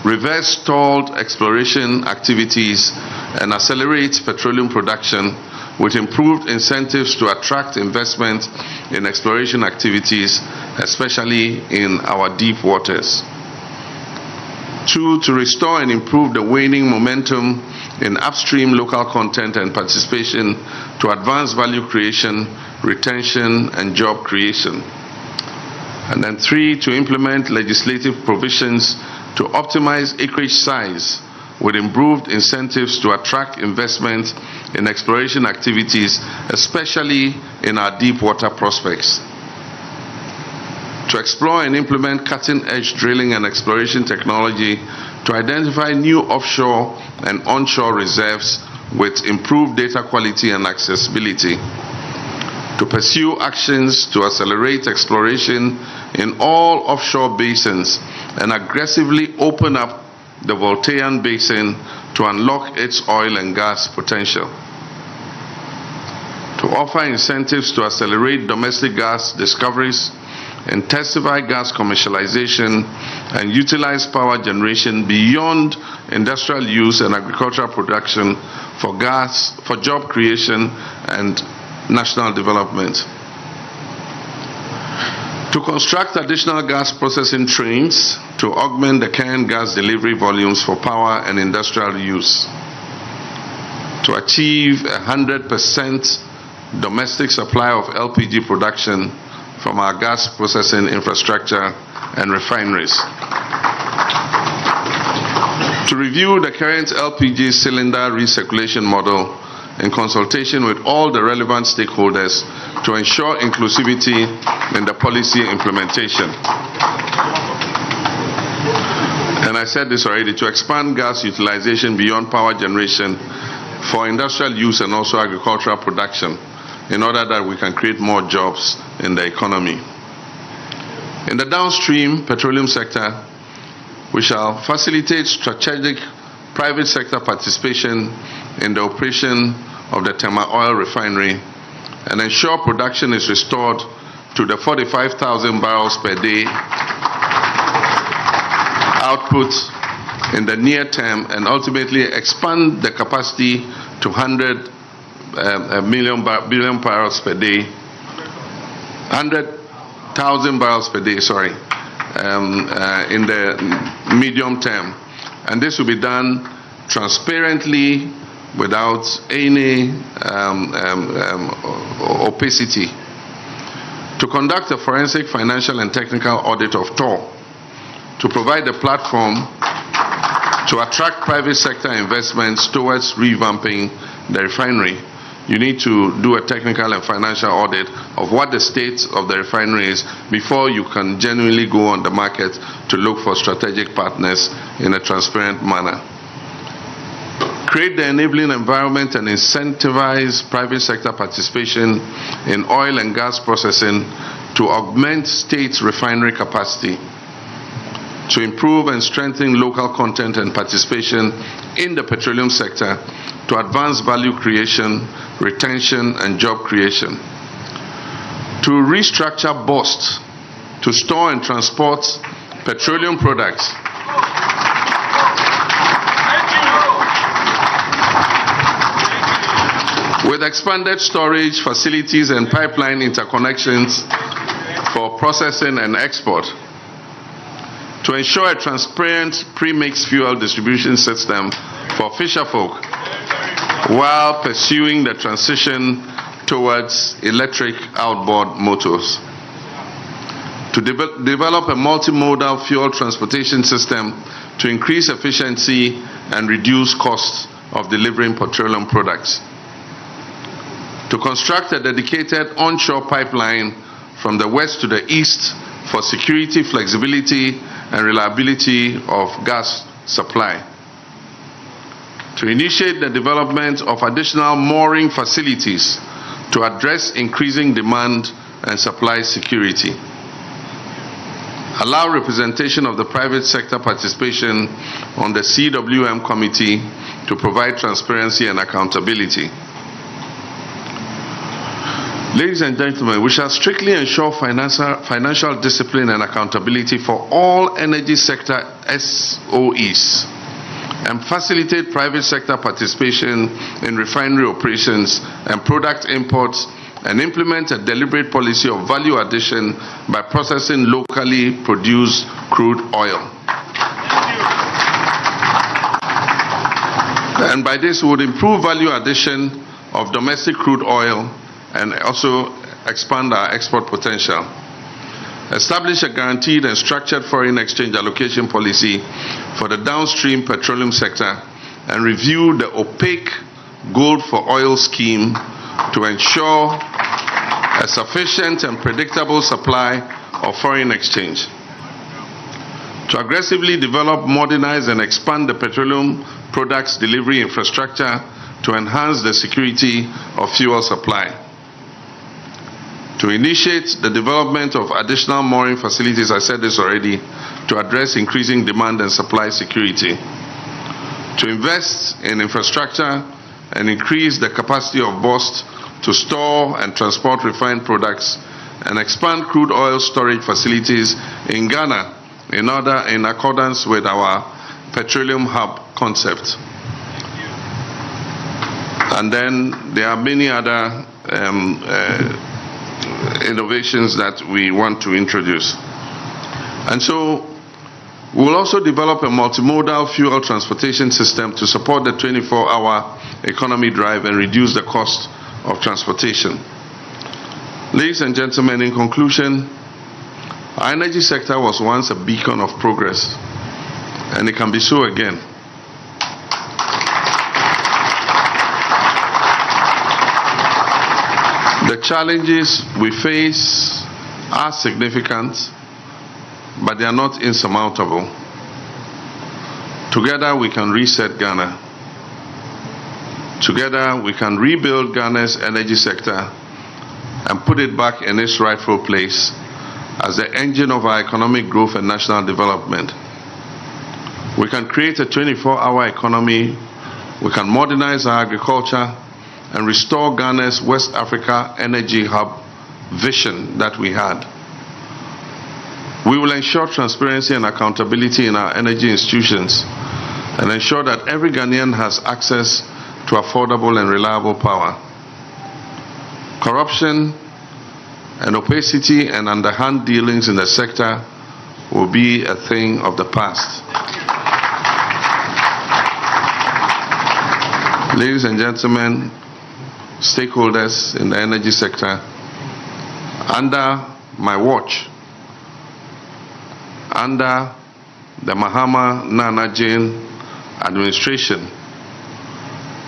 reverse stalled exploration activities, and accelerate petroleum production with improved incentives to attract investment in exploration activities, especially in our deep waters. 2, to restore and improve the waning momentum in upstream local content and participation to advance value creation, retention, and job creation. And then 3, to implement legislative provisions to optimize acreage size with improved incentives to attract investment in exploration activities, especially in our deep water prospects. To explore and implement cutting-edge drilling and exploration technology to identify new offshore and onshore reserves with improved data quality and accessibility. To pursue actions to accelerate exploration in all offshore basins and aggressively open up the Voltairean Basin to unlock its oil and gas potential. To offer incentives to accelerate domestic gas discoveries, intensify gas commercialization, and utilize power generation beyond industrial use and agricultural production for job creation and national development. To construct additional gas processing trains to augment the current gas delivery volumes for power and industrial use. To achieve 100% domestic supply of LPG production from our gas processing infrastructure and refineries. To review the current LPG cylinder recirculation model in consultation with all the relevant stakeholders to ensure inclusivity in the policy implementation. And I said this already, to expand gas utilization beyond power generation for industrial use and also agricultural production in order that we can create more jobs in the economy. In the downstream petroleum sector, we shall facilitate strategic private sector participation in the operation of the Tema Oil Refinery and ensure production is restored to the 45,000 barrels per day output in the near term and ultimately expand the capacity to 100 billion barrels per day, 100,000 barrels per day, in the medium term. And this will be done transparently without any opacity. To conduct a forensic, financial, and technical audit of TOR, to provide a platform to attract private sector investments towards revamping the refinery. You need to do a technical and financial audit of what the state of the refinery is before you can genuinely go on the market to look for strategic partners in a transparent manner. Create the enabling environment and incentivize private sector participation in oil and gas processing to augment state refinery capacity, to improve and strengthen local content and participation in the petroleum sector, to advance value creation, retention, and job creation. To restructure BOST to store and transport petroleum products with expanded storage facilities and pipeline interconnections for processing and export. To ensure a transparent pre-mixed fuel distribution system for fisherfolk while pursuing the transition towards electric outboard motors. To develop a multimodal fuel transportation system to increase efficiency and reduce costs of delivering petroleum products. To construct a dedicated onshore pipeline from the west to the east for security, flexibility, and reliability of gas supply. To initiate the development of additional mooring facilities to address increasing demand and supply security. Allow representation of the private sector participation on the CWM committee to provide transparency and accountability. Ladies and gentlemen, we shall strictly ensure financial discipline and accountability for all energy sector SOEs and facilitate private sector participation in refinery operations and product imports and implement a deliberate policy of value addition by processing locally produced crude oil. And by this, we would improve value addition of domestic crude oil and also expand our export potential. establish a guaranteed and structured foreign exchange allocation policy for the downstream petroleum sector, and review the opaque gold for oil scheme to ensure a sufficient and predictable supply of foreign exchange. To aggressively develop, modernize, and expand the petroleum products delivery infrastructure to enhance the security of fuel supply. To initiate the development of additional mooring facilities, I said this already, to address increasing demand and supply security. To invest in infrastructure and increase the capacity of BOST to store and transport refined products, and expand crude oil storage facilities in Ghana in accordance with our petroleum hub concept. And then there are many other innovations that we want to introduce. And so we'll also develop a multimodal fuel transportation system to support the 24-hour economy drive and reduce the cost of transportation. Ladies and gentlemen, in conclusion, our energy sector was once a beacon of progress, and it can be so again. The challenges we face are significant, but they are not insurmountable. Together we can reset Ghana. Together we can rebuild Ghana's energy sector and put it back in its rightful place as the engine of our economic growth and national development. We can create a 24-hour economy. We can modernize our agriculture and restore Ghana's West Africa energy hub vision that we had. We will ensure transparency and accountability in our energy institutions and ensure that every Ghanaian has access to affordable and reliable power. Corruption and opacity and underhand dealings in the sector will be a thing of the past. Ladies and gentlemen, stakeholders in the energy sector, under my watch, under the Mahama Nana Jane administration,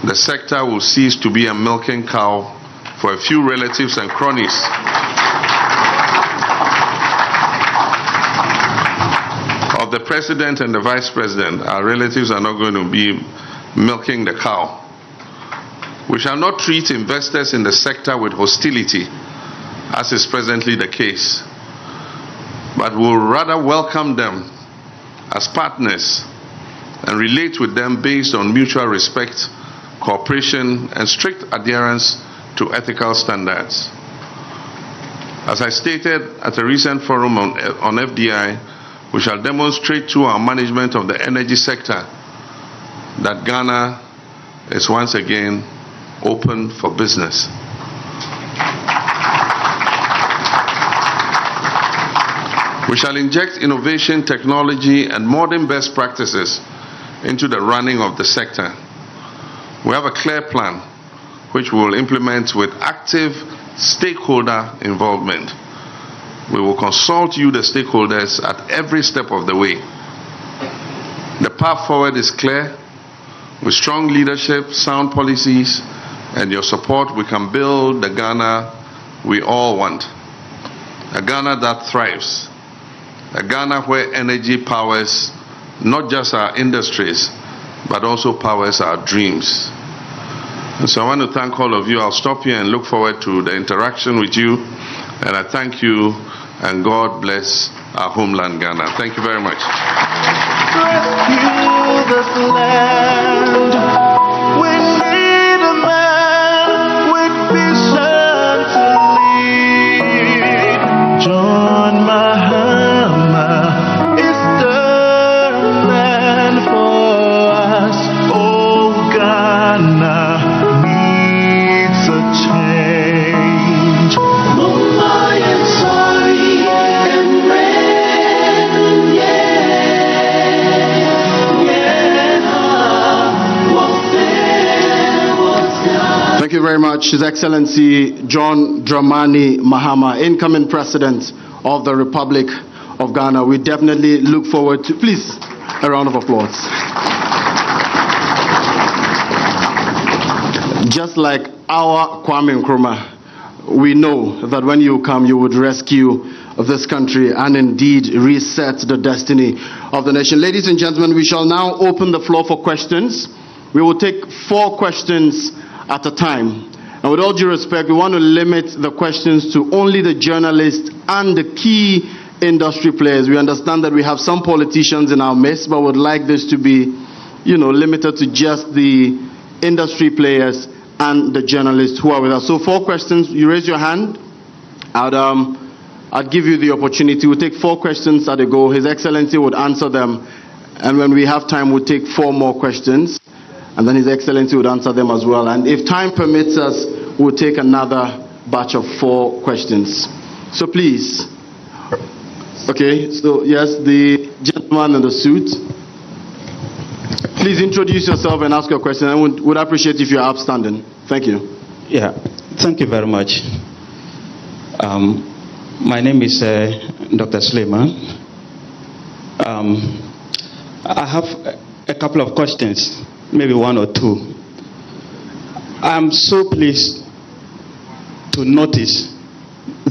the sector will cease to be a milking cow for a few relatives and cronies. Of the president and the vice president, our relatives are not going to be milking the cow. We shall not treat investors in the sector with hostility, as is presently the case, but will rather welcome them as partners and relate with them based on mutual respect, cooperation, and strict adherence to ethical standards. As I stated at a recent forum on FDI, we shall demonstrate to our management of the energy sector that Ghana is once again open for business. We shall inject innovation, technology, and modern best practices into the running of the sector. We have a clear plan which we will implement with active stakeholder involvement. We will consult you, the stakeholders, at every step of the way. The path forward is clear. With strong leadership, sound policies, and your support, we can build the Ghana we all want. A Ghana that thrives. A Ghana where energy powers not just our industries, but also powers our dreams. And so I want to thank all of you. I'll stop here and look forward to the interaction with you. And I thank you, and God bless our homeland, Ghana. Thank you very much. Rescue this land. We need a man with vision to lead. John Mahama is the man for us. Oh, Ghana needs a change. Mumbai and sorry and red, Thank you very much, His Excellency John Dramani Mahama, incoming President of the Republic of Ghana. We definitely look forward to, please, a round of applause. Just like our Kwame Nkrumah, we know that when you come, you would rescue this country and indeed reset the destiny of the nation. Ladies and gentlemen, we shall now open the floor for questions. We will take 4 questions at a time. And with all due respect, we want to limit the questions to only the journalists and the key industry players. We understand that we have some politicians in our midst, but would like this to be, limited to just the industry players and the journalists who are with us. So 4 questions. You raise your hand. I'd give you the opportunity. We'll take 4 questions at a go. His Excellency would answer them. And when we have time, we'll take 4 more questions. And then His Excellency would answer them as well. And if time permits us, we'll take another batch of 4 questions. So please. Okay, so yes, the gentleman in the suit. Please introduce yourself and ask your question. I would appreciate if you're upstanding. Thank you. Yeah, thank you very much. My name is Dr. Suleiman. I have a couple of questions, maybe 1 or 2. I'm so pleased to notice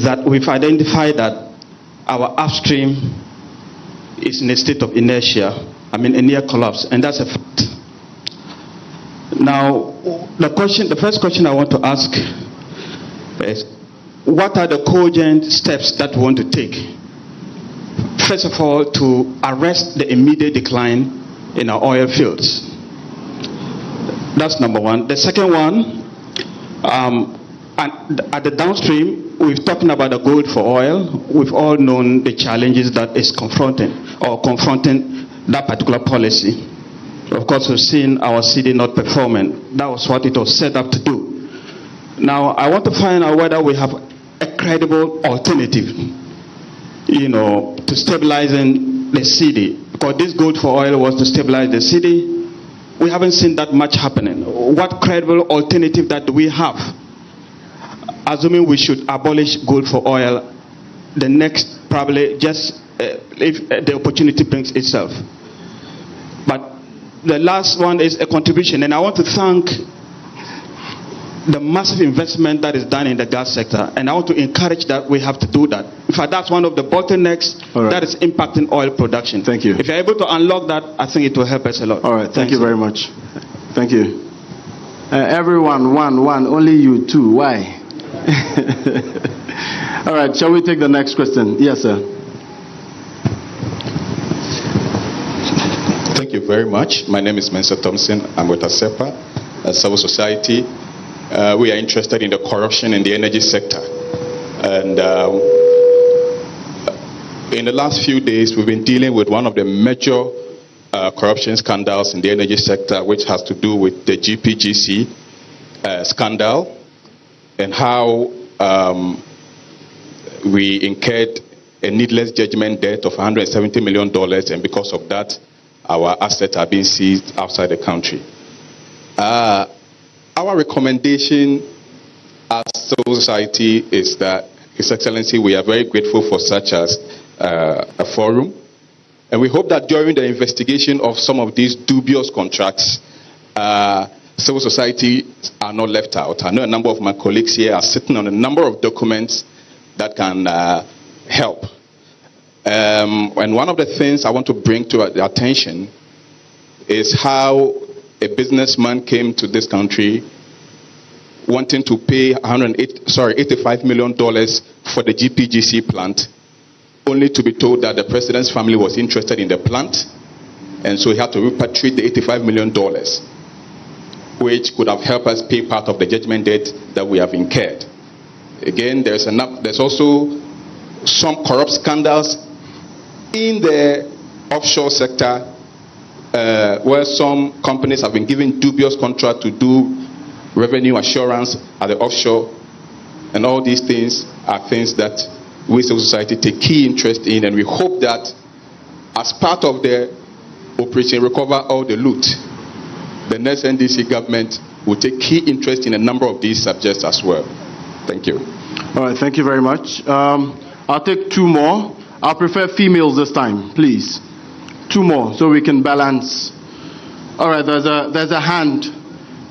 that we've identified that our upstream is in a state of inertia, a near collapse, and that's a fact. Now, the first question I want to ask is, what are the cogent steps that we want to take? First of all, to arrest the immediate decline in our oil fields. That's number 1. The second one, at the downstream, we've talking about the gold for oil. We've all known the challenges that is confronting that particular policy. Of course, we've seen our city not performing. That was what it was set up to do. Now, I want to find out whether we have a credible alternative, to stabilizing the city. Because this gold for oil was to stabilize the city. We haven't seen that much happening. What credible alternative that do we have? Assuming we should abolish gold for oil, the next probably just if the opportunity brings itself. But the last one is a contribution, and I want to thank the massive investment that is done in the gas sector, and I want to encourage that we have to do that. In fact, that's one of the bottlenecks that is impacting oil production. Thank you. If you're able to unlock that, I think it will help us a lot. All right, thank you very much. Thank you. Everyone, one, only you 2. Why? All right, shall we take the next question? Yes, sir. Thank you very much. My name is Mensa Thompson. I'm with ASEPA, a civil society. We are interested in the corruption in the energy sector. And in the last few days, we've been dealing with one of the major corruption scandals in the energy sector, which has to do with the GPGC scandal, and how we incurred a needless judgment debt of $170 million, and because of that, our assets are being seized outside the country. Our recommendation as civil society is that, His Excellency, we are very grateful for such as a forum, and we hope that during the investigation of some of these dubious contracts, civil society are not left out. I know a number of my colleagues here are sitting on a number of documents that can help. And one of the things I want to bring to the attention is how a businessman came to this country wanting to pay $85 million for the GPGC plant, only to be told that the president's family was interested in the plant, and so he had to repatriate the $85 million, which could have helped us pay part of the judgment debt that we have incurred. Again, there's also some corrupt scandals in the offshore sector, where some companies have been given dubious contract to do revenue assurance at the offshore, and all these things are things that we civil society take key interest in, and we hope that as part of the Operation Recover All the Loot, the next NDC government will take key interest in a number of these subjects as well. Thank you. All right, thank you very much. I'll take two more. I'll prefer females this time, please. Two more so we can balance. All right, there's a hand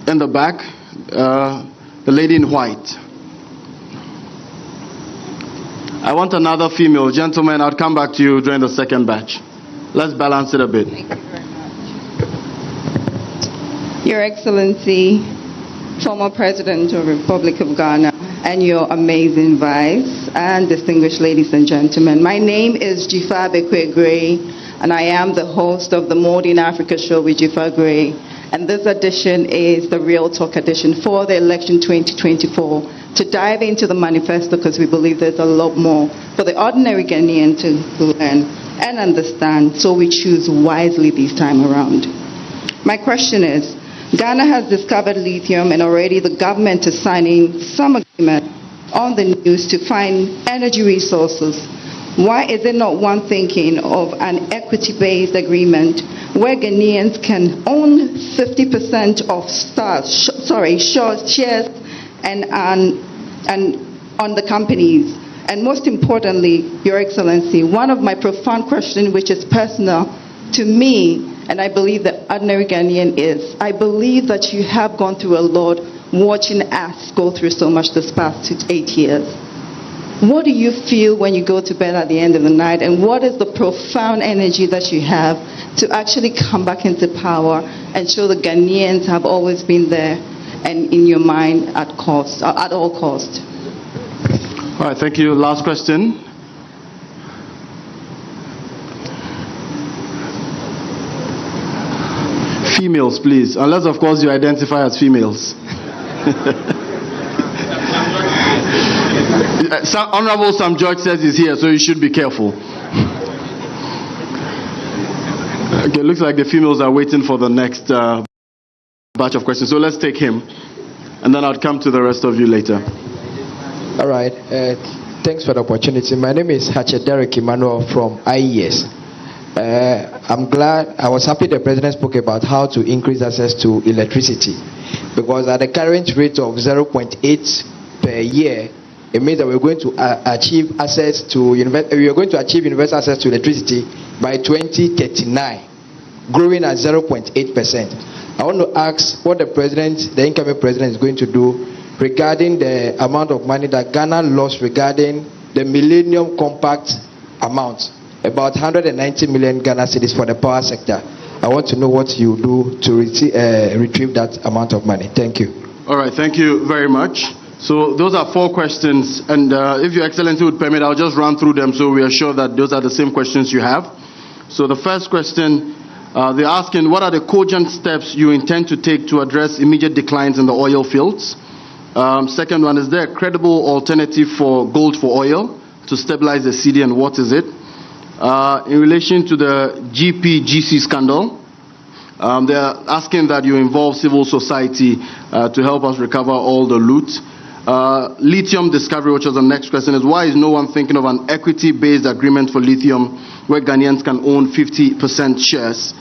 in the back. The lady in white. I want another female. Gentlemen, I'll come back to you during the second batch. Let's balance it a bit. Thank you very much. Your Excellency, former President of the Republic of Ghana, and your amazing vice, and distinguished ladies and gentlemen. My name is Jifa Bekwe Gray, and I am the host of the Mode in Africa show with Jifa Gray. And this edition is the Real Talk edition for the election 2024, to dive into the manifesto, because we believe there's a lot more for the ordinary Ghanaian to learn and understand, so we choose wisely this time around. My question is, Ghana has discovered lithium, and already the government is signing some agreement on the news to find energy resources. Why is it not one thinking of an equity-based agreement where Ghanaians can own 50% of shares and on the companies? And most importantly, Your Excellency, one of my profound questions, which is personal to me, and I believe the ordinary Ghanaian is, I believe that you have gone through a lot watching us go through so much this past 8 years. What do you feel when you go to bed at the end of the night, and what is the profound energy that you have to actually come back into power and show the Ghanaians have always been there and in your mind at all cost? All right, thank you. Last question. Females, please. Unless, of course, you identify as females. Honorable Sam George says he's here, so you should be careful. Okay, looks like the females are waiting for the next batch of questions. So let's take him, and then I'll come to the rest of you later. All right. Thanks for the opportunity. My name is Hache Derek Emmanuel from IES. I'm glad, I was happy the President spoke about how to increase access to electricity, because at the current rate of 0.8 per year, it means that we're going to achieve universal access to electricity by 2039, growing at 0.8%. I want to ask what the incoming president is going to do regarding the amount of money that Ghana lost regarding the Millennium Compact amount, about 190 million Ghana cedis for the power sector. I want to know what you do to retrieve that amount of money. Thank you. All right, thank you very much. So those are 4 questions, and if Your Excellency would permit, I'll just run through them so we are sure that those are the same questions you have. So the first question, they're asking, what are the cogent steps you intend to take to address immediate declines in the oil fields? Second one, is there a credible alternative for gold for oil to stabilize the cedi, and what is it? In relation to the GPGC scandal, they're asking that you involve civil society to help us recover all the loot. Lithium discovery, which was the next question, is why is no one thinking of an equity-based agreement for lithium where Ghanaians can own 50% shares?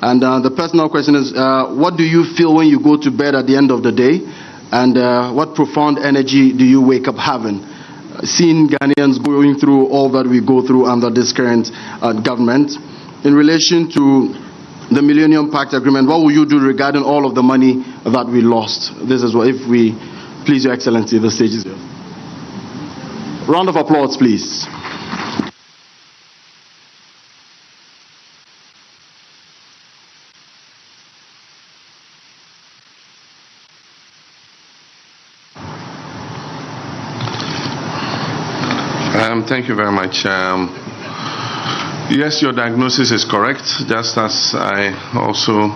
And the personal question is, what do you feel when you go to bed at the end of the day? And what profound energy do you wake up having? Seeing Ghanaians going through all that we go through under this current government. In relation to the Millennium Pact Agreement, what will you do regarding all of the money that we lost? This is what, if we, please, Your Excellency, the stage is yours. Round of applause, please. Thank you very much. Yes, your diagnosis is correct. Just as I also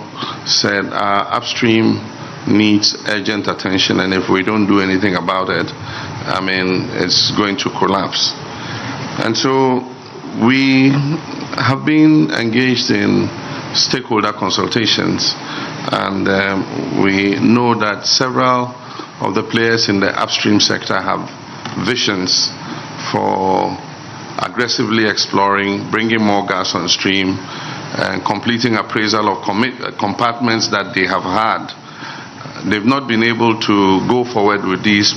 said, our upstream needs urgent attention, and if we don't do anything about it, I mean, it's going to collapse. And so we have been engaged in stakeholder consultations, and we know that several of the players in the upstream sector have visions for aggressively exploring, bringing more gas on stream, and completing appraisal of compartments that they have had they've not been able to go forward with these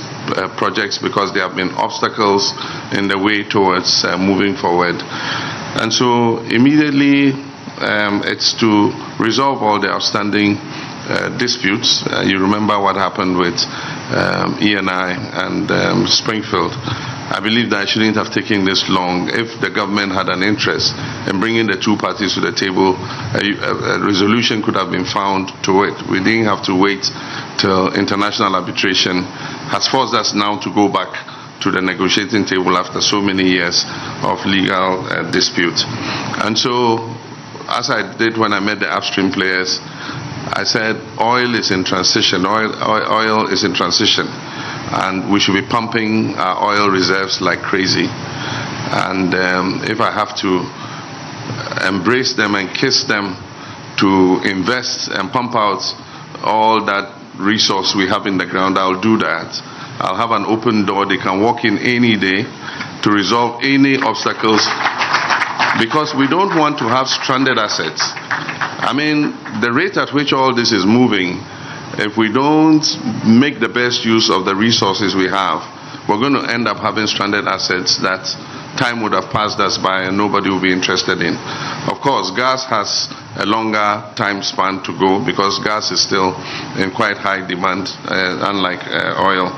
projects because there have been obstacles in the way towards moving forward. And so immediately it's to resolve all the outstanding disputes. You remember what happened with E&I and Springfield. I believe that it shouldn't have taken this long. If the government had an interest in bringing the two parties to the table, a resolution could have been found to it. We didn't have to wait till international arbitration has forced us now to go back to the negotiating table after so many years of legal dispute. And so, as I did when I met the upstream players, I said oil is in transition. Oil is in transition. And we should be pumping our oil reserves like crazy. And if I have to embrace them and kiss them to invest and pump out all that resource we have in the ground, I'll do that. I'll have an open door. They can walk in any day to resolve any obstacles, because we don't want to have stranded assets. I mean, the rate at which all this is moving, if we don't make the best use of the resources we have, we're going to end up having stranded assets that time would have passed us by and nobody will be interested in. Of course, gas has a longer time span to go because gas is still in quite high demand, unlike oil.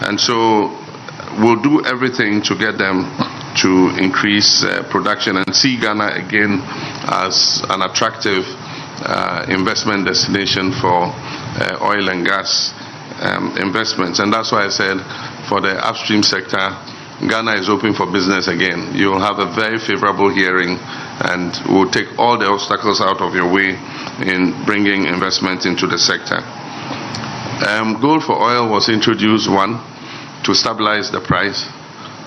And so we'll do everything to get them to increase production and see Ghana again as an attractive investment destination for oil and gas investments. And that's why I said for the upstream sector, Ghana is open for business again. You'll have a very favorable hearing and we'll take all the obstacles out of your way in bringing investment into the sector. Gold for oil was introduced, one, to stabilize the price,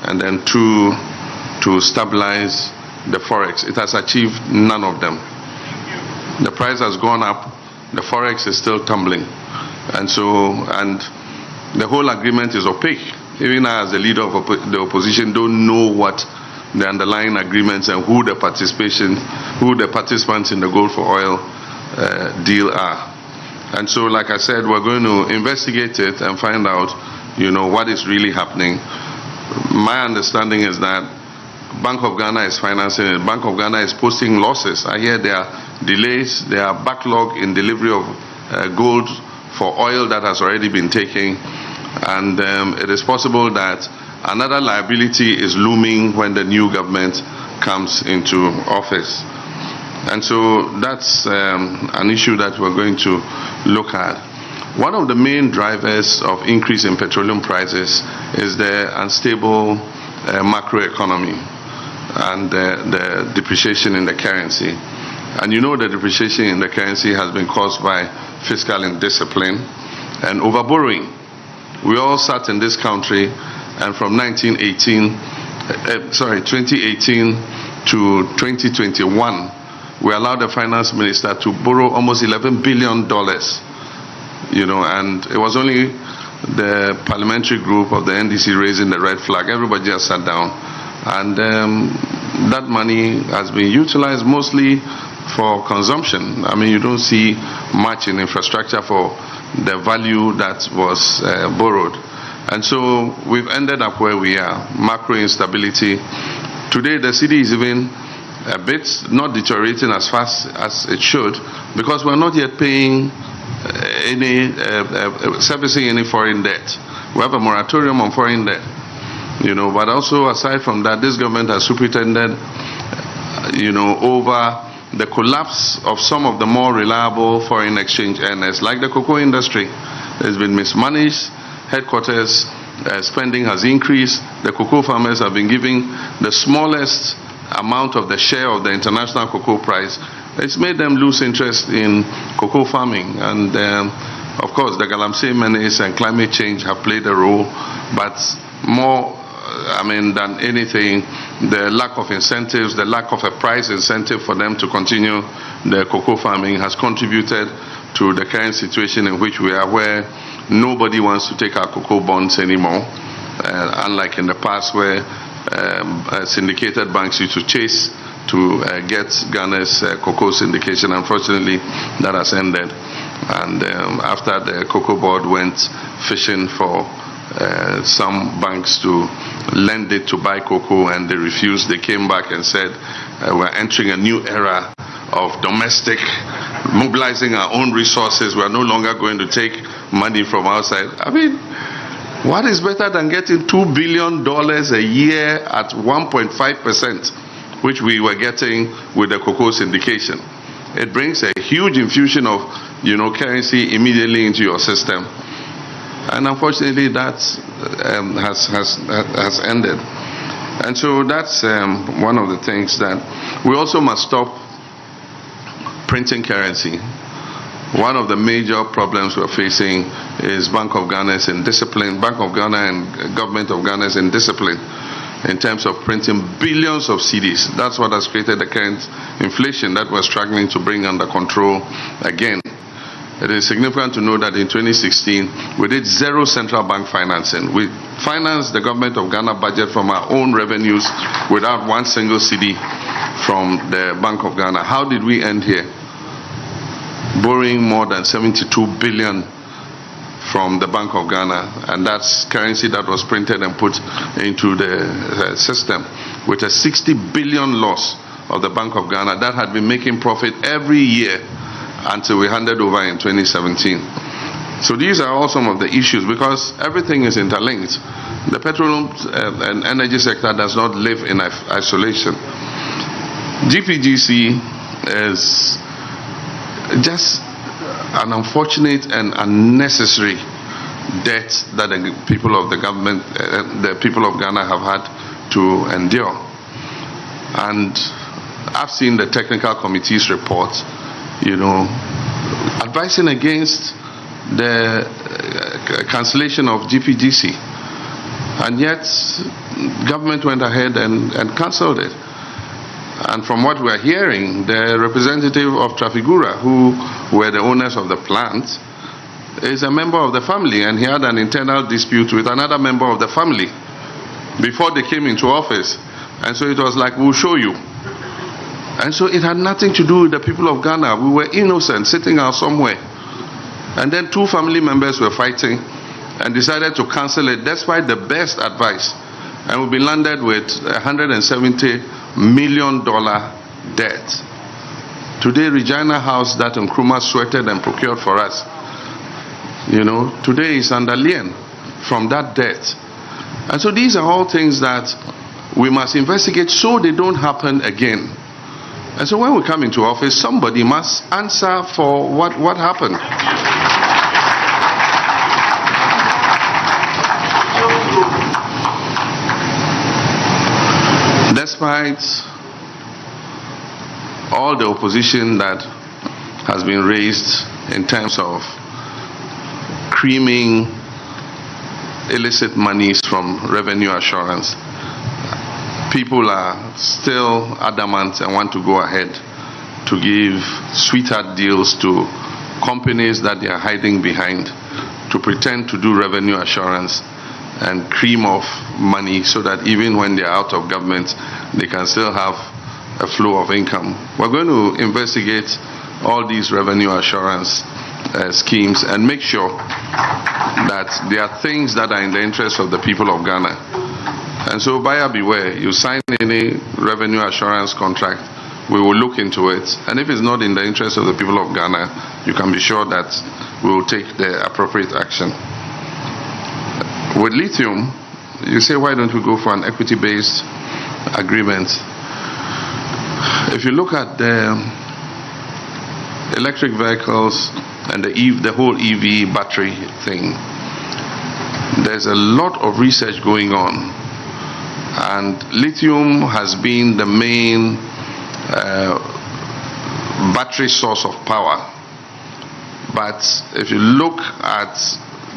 and then two, to stabilize the forex. It has achieved none of them. The price has gone up, the forex is still tumbling. And the whole agreement is opaque. Even I, as the leader of the opposition, don't know what the underlying agreements and who the participants in the gold for oil deal are. And so, like I said, we're going to investigate it and find out, what is really happening. My understanding is that Bank of Ghana is financing it. Bank of Ghana is posting losses. I hear there are delays, there are backlog in delivery of gold for oil that has already been taken. And it is possible that another liability is looming when the new government comes into office. And so that's an issue that we're going to look at. One of the main drivers of increase in petroleum prices is the unstable macroeconomy and the depreciation in the currency. And the depreciation in the currency has been caused by fiscal indiscipline and overborrowing. We all sat in this country, and from 2018 to 2021, we allowed the finance minister to borrow almost $11 billion. And it was only the parliamentary group of the NDC raising the red flag. Everybody just sat down. And that money has been utilized mostly for consumption. I mean, you don't see much in infrastructure for the value that was borrowed. And so we've ended up where we are, macro instability. Today the city is even a bit not deteriorating as fast as it should, because we're not yet paying servicing any foreign debt. We have a moratorium on foreign debt, but also aside from that, this government has superintended, over the collapse of some of the more reliable foreign exchange earners, like the cocoa industry. It's been mismanaged. Headquarters spending has increased. The cocoa farmers have been giving the smallest amount of the share of the international cocoa price. It's made them lose interest in cocoa farming. And of course, the Galamsey menace and climate change have played a role, but more than anything, the lack of incentives, the lack of a price incentive for them to continue the cocoa farming has contributed to the current situation in which we are, where nobody wants to take our cocoa bonds anymore, unlike in the past where syndicated banks used to chase to get Ghana's cocoa syndication. Unfortunately, that has ended. And after the cocoa board went fishing for some banks to lend it to buy cocoa and they refused, they came back and said, we're entering a new era of domestic, mobilizing our own resources. We're no longer going to take money from outside. I mean, what is better than getting $2 billion a year at 1.5%, which we were getting with the cocoa syndication? It brings a huge infusion of, currency immediately into your system. And unfortunately, that has ended. And so that's one of the things that we also must stop printing currency. One of the major problems we're facing is Bank of Ghana's indiscipline. Bank of Ghana and Government of Ghana's indiscipline in terms of printing billions of cedis. That's what has created the current inflation that we're struggling to bring under control again. It is significant to know that in 2016, we did zero central bank financing. We financed the Government of Ghana budget from our own revenues without one single cedi from the Bank of Ghana. How did we end here? Borrowing more than 72 billion from the Bank of Ghana, and that's currency that was printed and put into the system, with a 60 billion loss of the Bank of Ghana that had been making profit every year until we handed over in 2017. So these are all some of the issues, because everything is interlinked. The petroleum and energy sector does not live in isolation. GPGC is just an unfortunate and unnecessary debt that the people of the government, the people of Ghana have had to endure. And I've seen the technical committee's report, advising against the cancellation of GPGC, and yet government went ahead and cancelled it. And from what we're hearing, the representative of Trafigura, who were the owners of the plant, is a member of the family, and he had an internal dispute with another member of the family before they came into office. And so it was like, we'll show you. And so it had nothing to do with the people of Ghana. We were innocent, sitting out somewhere. And then two family members were fighting and decided to cancel it despite the best advice. And we've been landed with $170 million debt. Today, Regina House that Nkrumah sweated and procured for us, today is under lien from that debt. And so these are all things that we must investigate so they don't happen again. And so when we come into office, somebody must answer for what happened. Despite all the opposition that has been raised in terms of creaming illicit monies from revenue assurance, people are still adamant and want to go ahead to give sweetheart deals to companies that they are hiding behind to pretend to do revenue assurance and cream off money so that even when they're out of government, they can still have a flow of income. We're going to investigate all these revenue assurance schemes and make sure that there are things that are in the interest of the people of Ghana. And so buyer beware. You sign any revenue assurance contract, we will look into it. And if it's not in the interest of the people of Ghana, you can be sure that we will take the appropriate action. With lithium, you say, why don't we go for an equity-based agreement? If you look at the electric vehicles and the whole EV battery thing, there's a lot of research going on. And lithium has been the main battery source of power. But if you look at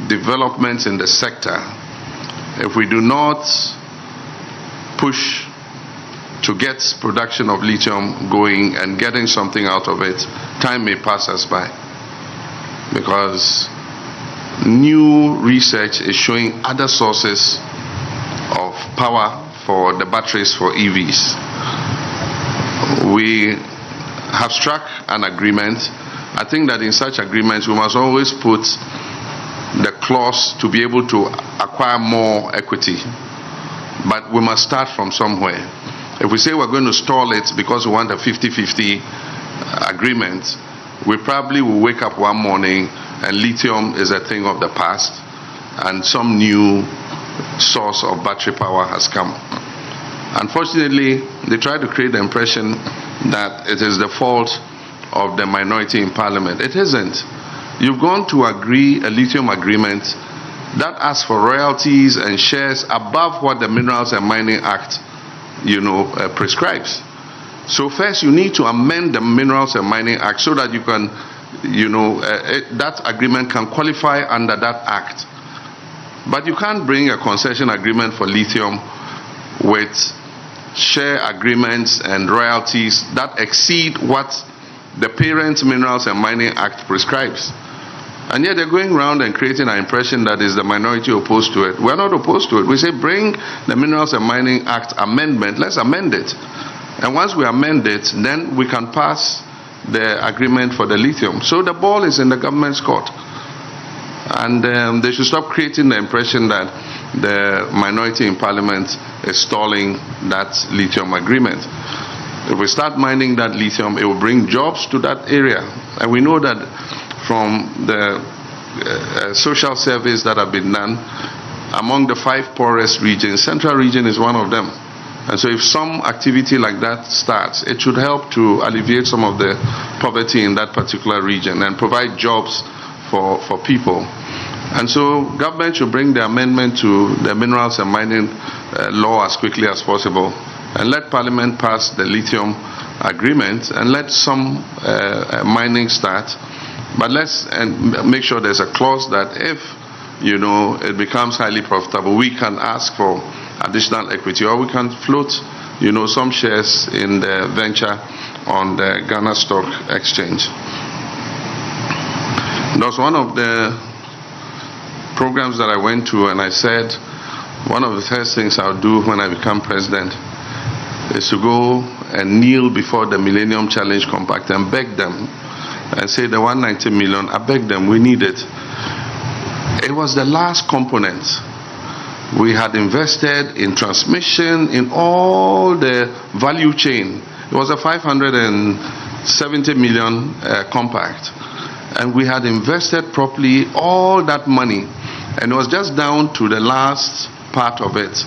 developments in the sector, if we do not push to get production of lithium going and getting something out of it, time may pass us by. Because new research is showing other sources of power for the batteries for EVs. We have struck an agreement, I think that in such agreements, we must always put the clause to be able to acquire more equity. But we must start from somewhere. If we say we're going to stall it because we want a 50-50 agreement, we probably will wake up one morning and lithium is a thing of the past and some new source of battery power has come. Unfortunately, they try to create the impression that it is the fault of the minority in parliament. It isn't. You've gone to agree a lithium agreement that asks for royalties and shares above what the Minerals and Mining Act, prescribes. So first you need to amend the Minerals and Mining Act so that you can, that agreement can qualify under that act. But you can't bring a concession agreement for lithium with share agreements and royalties that exceed what the parent Minerals and Mining Act prescribes. And yet they're going around and creating an impression that is the minority opposed to it. We're not opposed to it. We say bring the Minerals and Mining Act amendment. Let's amend it. And once we amend it, then we can pass the agreement for the lithium. So the ball is in the government's court. And they should stop creating the impression that the minority in parliament is stalling that lithium agreement. If we start mining that lithium, it will bring jobs to that area. And we know that from the social surveys that have been done, among the 5 poorest regions, Central region is one of them. And so if some activity like that starts, it should help to alleviate some of the poverty in that particular region and provide jobs for people. And so government should bring the amendment to the Minerals and Mining law as quickly as possible and let Parliament pass the lithium agreement and let some mining start. But let's make sure there's a clause that if it becomes highly profitable, we can ask for additional equity, or we can float some shares in the venture on the Ghana Stock Exchange. That was one of the programs that I went to, and I said one of the first things I'll do when I become president is to go and kneel before the Millennium Challenge Compact and beg them and say the 190 million, I beg them, we need it. It was the last component. We had invested in transmission, in all the value chain. It was a 570 million compact. And we had invested properly all that money. And it was just down to the last part of it,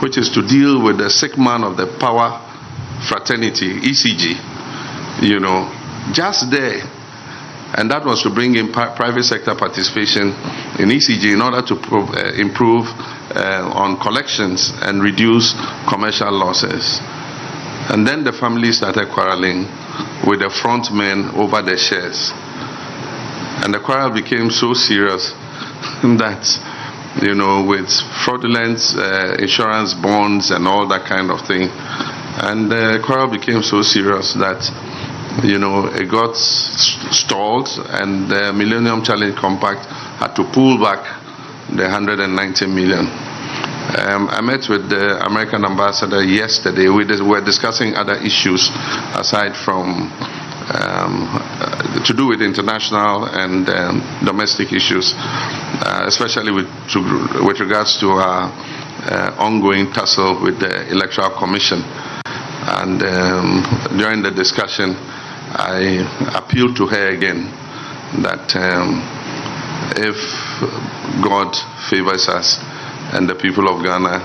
which is to deal with the sick man of the power fraternity, ECG, just there. And that was to bring in private sector participation in ECG in order to improve on collections and reduce commercial losses. And then the family started quarreling with the front men over the shares. And the quarrel became so serious that, with fraudulent insurance bonds and all that kind of thing. And the quarrel became so serious that, it got stalled, and the Millennium Challenge Compact had to pull back the 190 million. I met with the American ambassador yesterday. We were discussing other issues aside from to do with international and domestic issues, especially with regards to our ongoing tussle with the Electoral Commission. And during the discussion, I appealed to her again that if God favors us and the people of Ghana,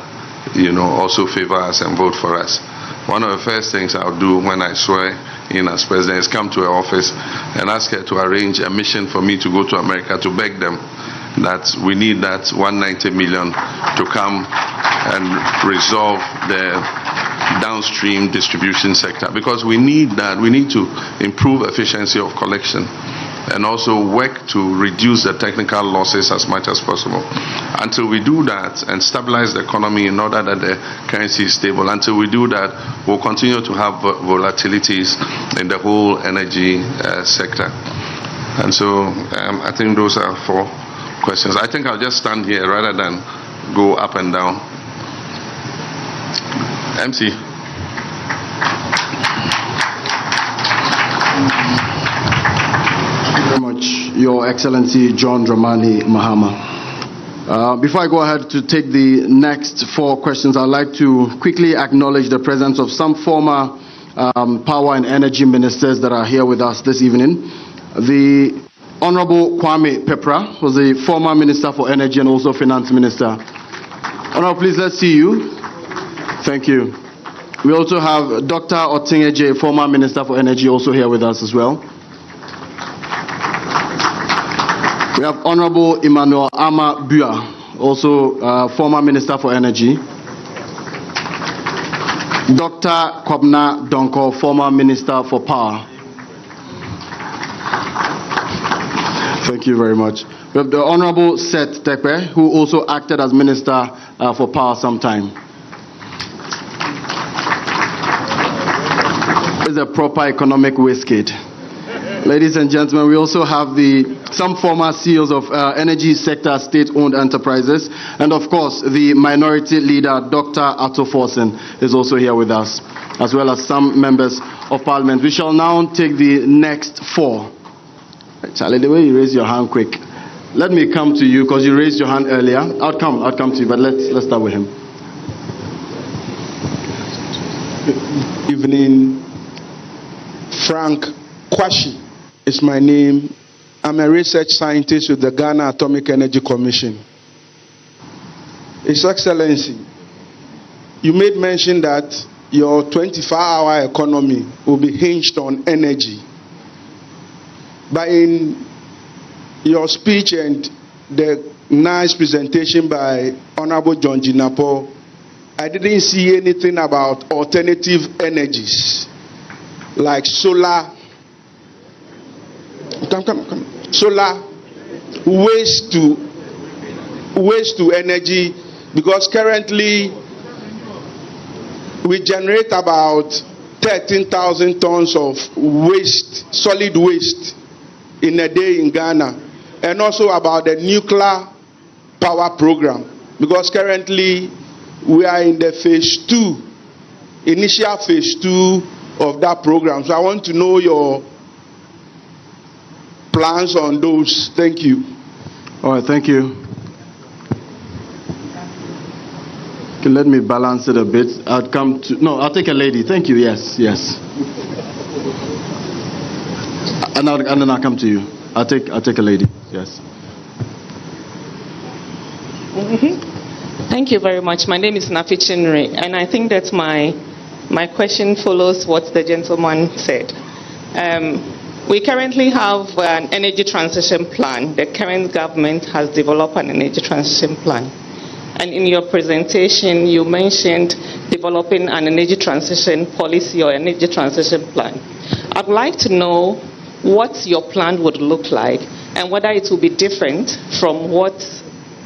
also favor us and vote for us, one of the first things I'll do when I swear in as president is come to her office and ask her to arrange a mission for me to go to America to beg them that we need that 190 million to come and resolve the downstream distribution sector, because we need that. We need to improve efficiency of collection and also work to reduce the technical losses as much as possible. Until we do that and stabilize the economy in order that the currency is stable, until we do that, we'll continue to have volatilities in the whole energy sector. And so I think those are 4 questions. I think I'll just stand here rather than go up and down. MC. Your Excellency John Dramani Mahama. Before I go ahead to take the next 4 questions, I'd like to quickly acknowledge the presence of some former power and energy ministers that are here with us this evening. The Honorable Kwame Pepra was the former Minister for Energy and also Finance Minister. Honorable, please, let's see you. Thank you. We also have Dr. Otingeje, former Minister for Energy, also here with us as well. We have Honorable Emmanuel Ama Bua, also former Minister for Energy. Dr. Kobna Donko, former Minister for Power. Thank you very much. We have the Honorable Seth Tekpe, who also acted as Minister for Power sometime. It's a proper economic wastegate. Ladies and gentlemen, we also have some former CEOs of energy sector state-owned enterprises, and of course, the minority leader, Dr. Atto Forsen, is also here with us, as well as some members of parliament. We shall now take the next 4. Charlie, the way you raise your hand quick. Let me come to you because you raised your hand earlier. I'll come to you, but let's start with him. Evening, Frank Kwashi is my name. I'm a research scientist with the Ghana Atomic Energy Commission. His Excellency, you made mention that your 24-hour economy will be hinged on energy. But in your speech and the nice presentation by Honorable John Jinapo, I didn't see anything about alternative energies like solar, solar, waste to energy, because currently we generate about 13,000 tons of waste, solid waste in a day in Ghana, and also about the nuclear power program, because currently we are in the phase 2, initial phase 2 of that program. So I want to know your plans on those. Thank you. All right, thank you. Okay, let me balance it a bit. I'll take a lady. Thank you. Yes. And then I'll come to you. I'll take a lady. Yes. Thank you very much. My name is Nafi Chinri, and I think that my question follows what the gentleman said. We currently have an energy transition plan. The current government has developed an energy transition plan. And in your presentation, you mentioned developing an energy transition policy or energy transition plan. I'd like to know what your plan would look like and whether it will be different from what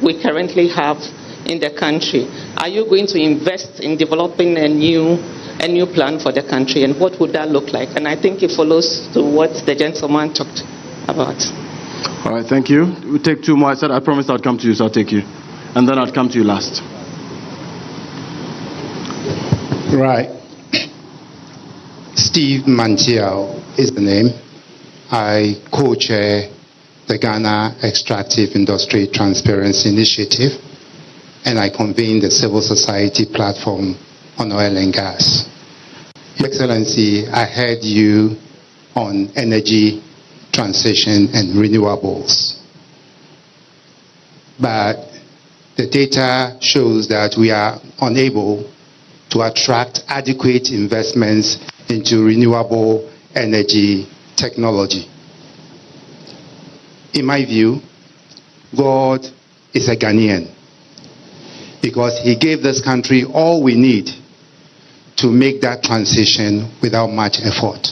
we currently have in the country. Are you going to invest in developing a new plan for the country, and what would that look like? And I think it follows to what the gentleman talked about. All right, thank you. We'll take 2 more. I promised I'd come to you, so I'll take you. And then I'll come to you last. Right. Steve Mantiel is the name. I co-chair the Ghana Extractive Industry Transparency Initiative, and I convene the civil society platform on oil and gas. Your Excellency, I heard you on energy transition and renewables. But the data shows that we are unable to attract adequate investments into renewable energy technology. In my view, God is a Ghanaian, because he gave this country all we need to make that transition without much effort.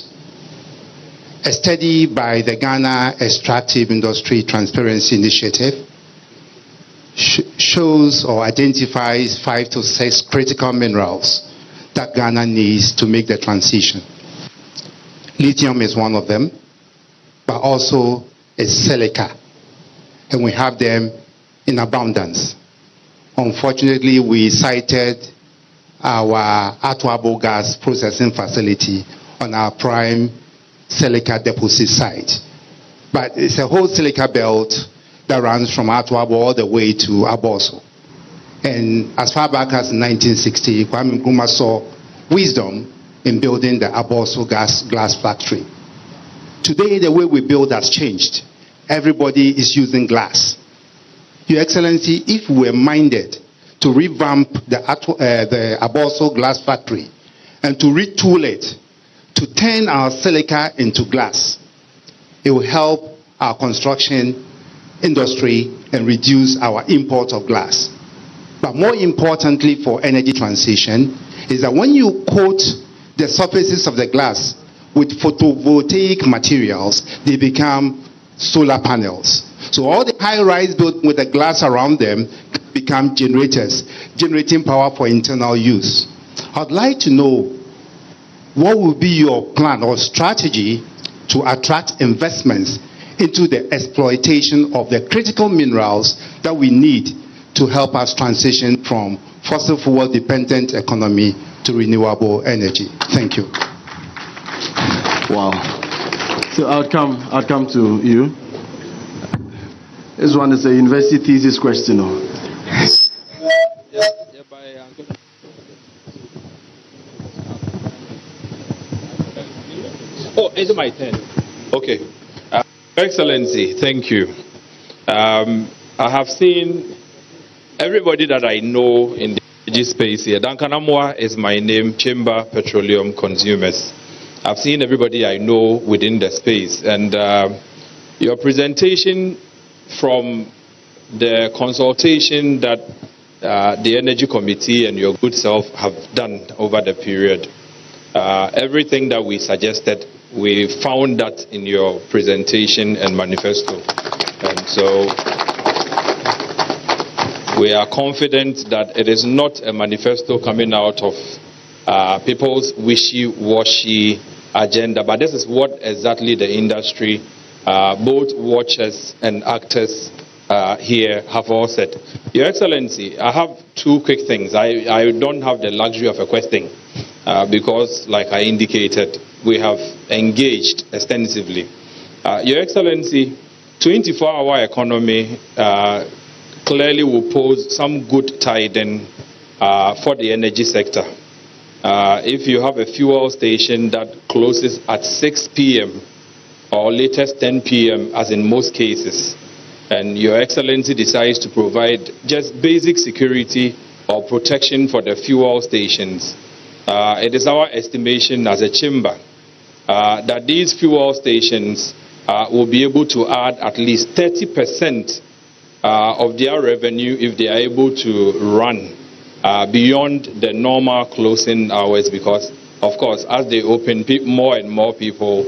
A study by the Ghana Extractive Industry Transparency Initiative shows or identifies 5 to 6 critical minerals that Ghana needs to make the transition. Lithium is one of them, but also is silica, and we have them in abundance. Unfortunately, we cited our Atuabo gas processing facility on our prime silica deposit site. But it's a whole silica belt that runs from Atwabo all the way to Aboso. And as far back as 1960, Kwame Nkrumah saw wisdom in building the Aboso glass factory. Today, the way we build has changed. Everybody is using glass. Your Excellency, if we were minded to revamp the Aboso glass factory and to retool it, to turn our silica into glass, it will help our construction industry and reduce our import of glass. But more importantly for energy transition is that when you coat the surfaces of the glass with photovoltaic materials, they become solar panels. So all the high-rise buildings with the glass around them become generators, generating power for internal use. I'd like to know what will be your plan or strategy to attract investments into the exploitation of the critical minerals that we need to help us transition from fossil fuel dependent economy to renewable energy. Thank you. Wow. So I'll come to you. This one is a university thesis question. Oh, it's my turn. Okay. Excellency, thank you. I have seen everybody that I know in the energy space here. Duncan Amwa is my name, Chamber Petroleum Consumers. I've seen everybody I know within the space. And your presentation from the consultation that the Energy Committee and your good self have done over the period, everything that we suggested, we found that in your presentation and manifesto. And so we are confident that it is not a manifesto coming out of people's wishy-washy agenda, but this is what exactly the industry, both watchers and actors here have all said. Your Excellency, I have two quick things. I don't have the luxury of a question because, like I indicated, we have engaged extensively. Your Excellency, 24-hour economy clearly will pose some good tiding for the energy sector. If you have a fuel station that closes at 6 p.m. or latest 10 p.m., as in most cases, and Your Excellency decides to provide just basic security or protection for the fuel stations, it is our estimation as a chamber that these fuel stations will be able to add at least 30% of their revenue if they are able to run beyond the normal closing hours, because, of course, as they open, more and more people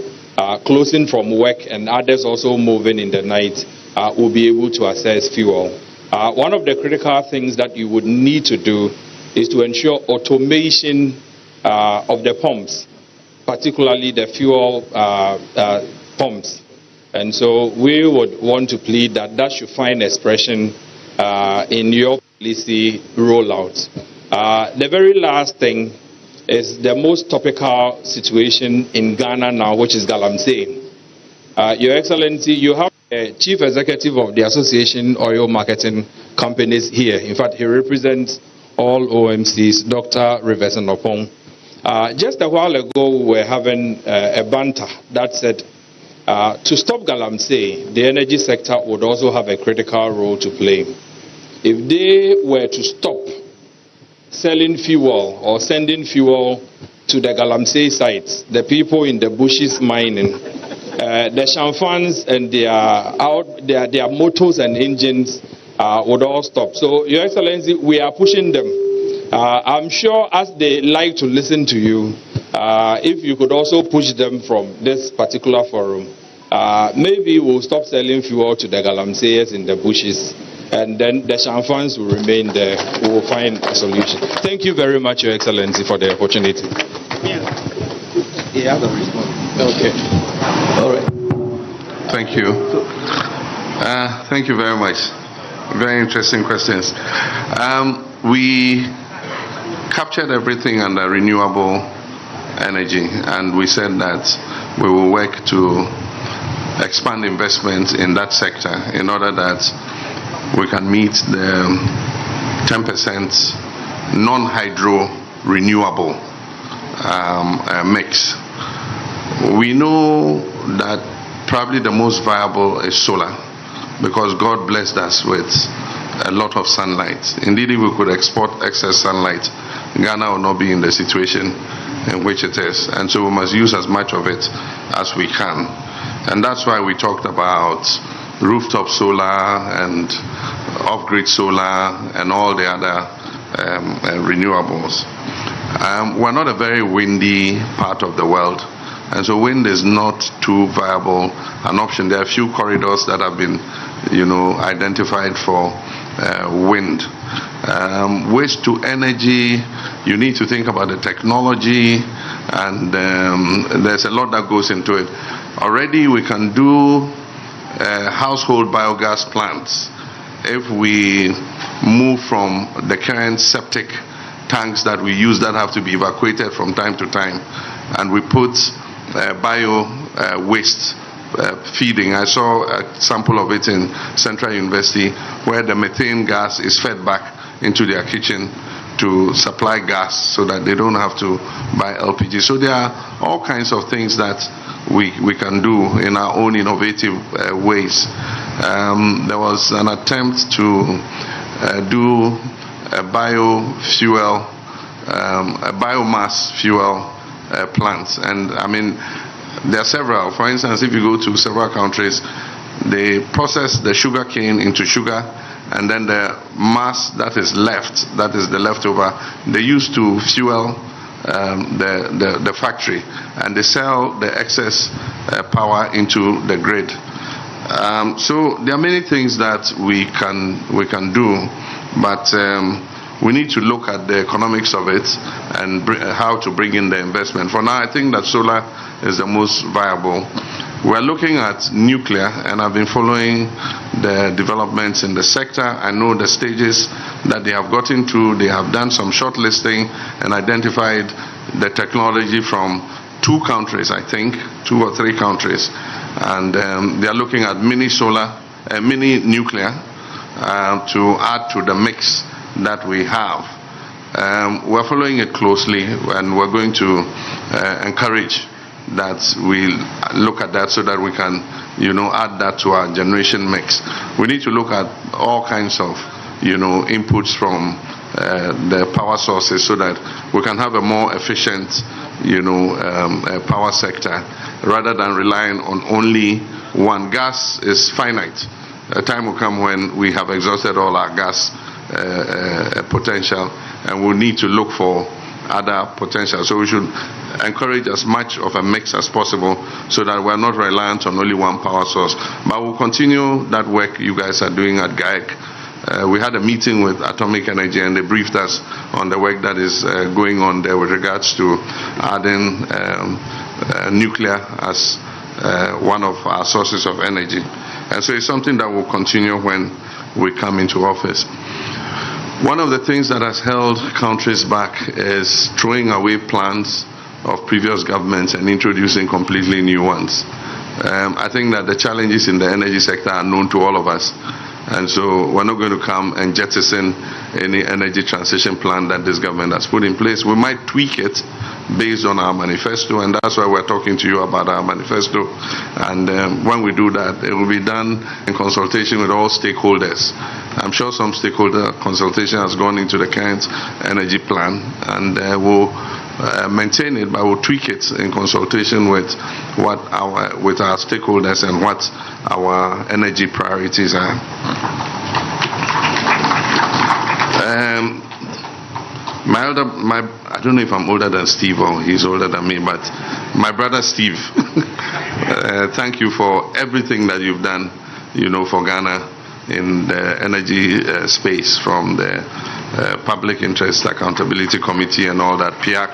closing from work and others also moving in the night will be able to access fuel. One of the critical things that you would need to do is to ensure automation of the pumps, particularly the fuel pumps. And so we would want to plead that that should find expression in your policy rollout. The very last thing is the most topical situation in Ghana now, which is Galamsey. Your Excellency, you have a chief executive of the Association Oil Marketing Companies here. In fact, he represents all OMCs, Dr. Rivers Nopong. Just a while ago, we were having a banter that said, to stop Galamsey, the energy sector would also have a critical role to play. If they were to stop selling fuel or sending fuel to the Galamsey sites, the people in the bushes mining, the Shamfans and their motors and engines would all stop. So, Your Excellency, we are pushing them. I'm sure as they like to listen to you, if you could also push them from this particular forum, maybe we'll stop selling fuel to the Galamseyers in the bushes, and then the Shamfans will remain there. We will find a solution. Thank you very much, Your Excellency, for the opportunity. Yeah, okay. All right. Thank you. Thank you very much. Very interesting questions. We captured everything under renewable energy, and we said that we will work to expand investment in that sector in order that we can meet the 10% non-hydro renewable mix. We know that probably the most viable is solar, because God blessed us with a lot of sunlight. Indeed, if we could export excess sunlight, Ghana will not be in the situation in which it is. And so we must use as much of it as we can. And that's why we talked about rooftop solar and off-grid solar and all the other renewables. We're not a very windy part of the world, and so wind is not too viable an option. There are a few corridors that have been, identified for wind. Waste to energy, you need to think about the technology, and there's a lot that goes into it. Already we can do household biogas plants if we move from the current septic tanks that we use that have to be evacuated from time to time, and we put bio waste feeding. I saw a sample of it in Central University, where the methane gas is fed back into their kitchen to supply gas so that they don't have to buy LPG. So there are all kinds of things that we can do in our own innovative ways. There was an attempt to do a biofuel, a biomass fuel plants, and I mean there are several. For instance, if you go to several countries, they process the sugar cane into sugar, and then the mass that is left, that is the leftover, they use to fuel the factory, and they sell the excess power into the grid. So there are many things that we can do, but we need to look at the economics of it and how to bring in the investment. For now, I think that solar is the most viable. We're looking at nuclear, and I've been following the developments in the sector. I know the stages that they have gotten to. They have done some shortlisting and identified the technology from 2 countries, I think, 2 or 3 countries. And they are looking at mini nuclear to add to the mix that we have. We're following it closely, and we're going to encourage that we look at that so that we can, add that to our generation mix. We need to look at all kinds of, inputs from the power sources so that we can have a more efficient, power sector rather than relying on only one. Gas is finite. A time will come when we have exhausted all our gas potential, and we'll need to look for other potential. So we should encourage as much of a mix as possible so that we're not reliant on only one power source. But we'll continue that work you guys are doing at GAEC. We had a meeting with Atomic Energy, and they briefed us on the work that is going on there with regards to adding nuclear as one of our sources of energy. And so it's something that will continue when we come into office. One of the things that has held countries back is throwing away plans of previous governments and introducing completely new ones. I think that the challenges in the energy sector are known to all of us. And so we're not going to come and jettison any energy transition plan that this government has put in place. We might tweak it based on our manifesto, and that's why we're talking to you about our manifesto. And when we do that, it will be done in consultation with all stakeholders. I'm sure some stakeholder consultation has gone into the current energy plan, and we'll maintain it, but we'll tweak it in consultation with our stakeholders and what our energy priorities are. I don't know if I'm older than Steve or he's older than me, but my brother Steve, thank you for everything that you've done, for Ghana in the energy space, from the Public Interest Accountability Committee and all that, PIAC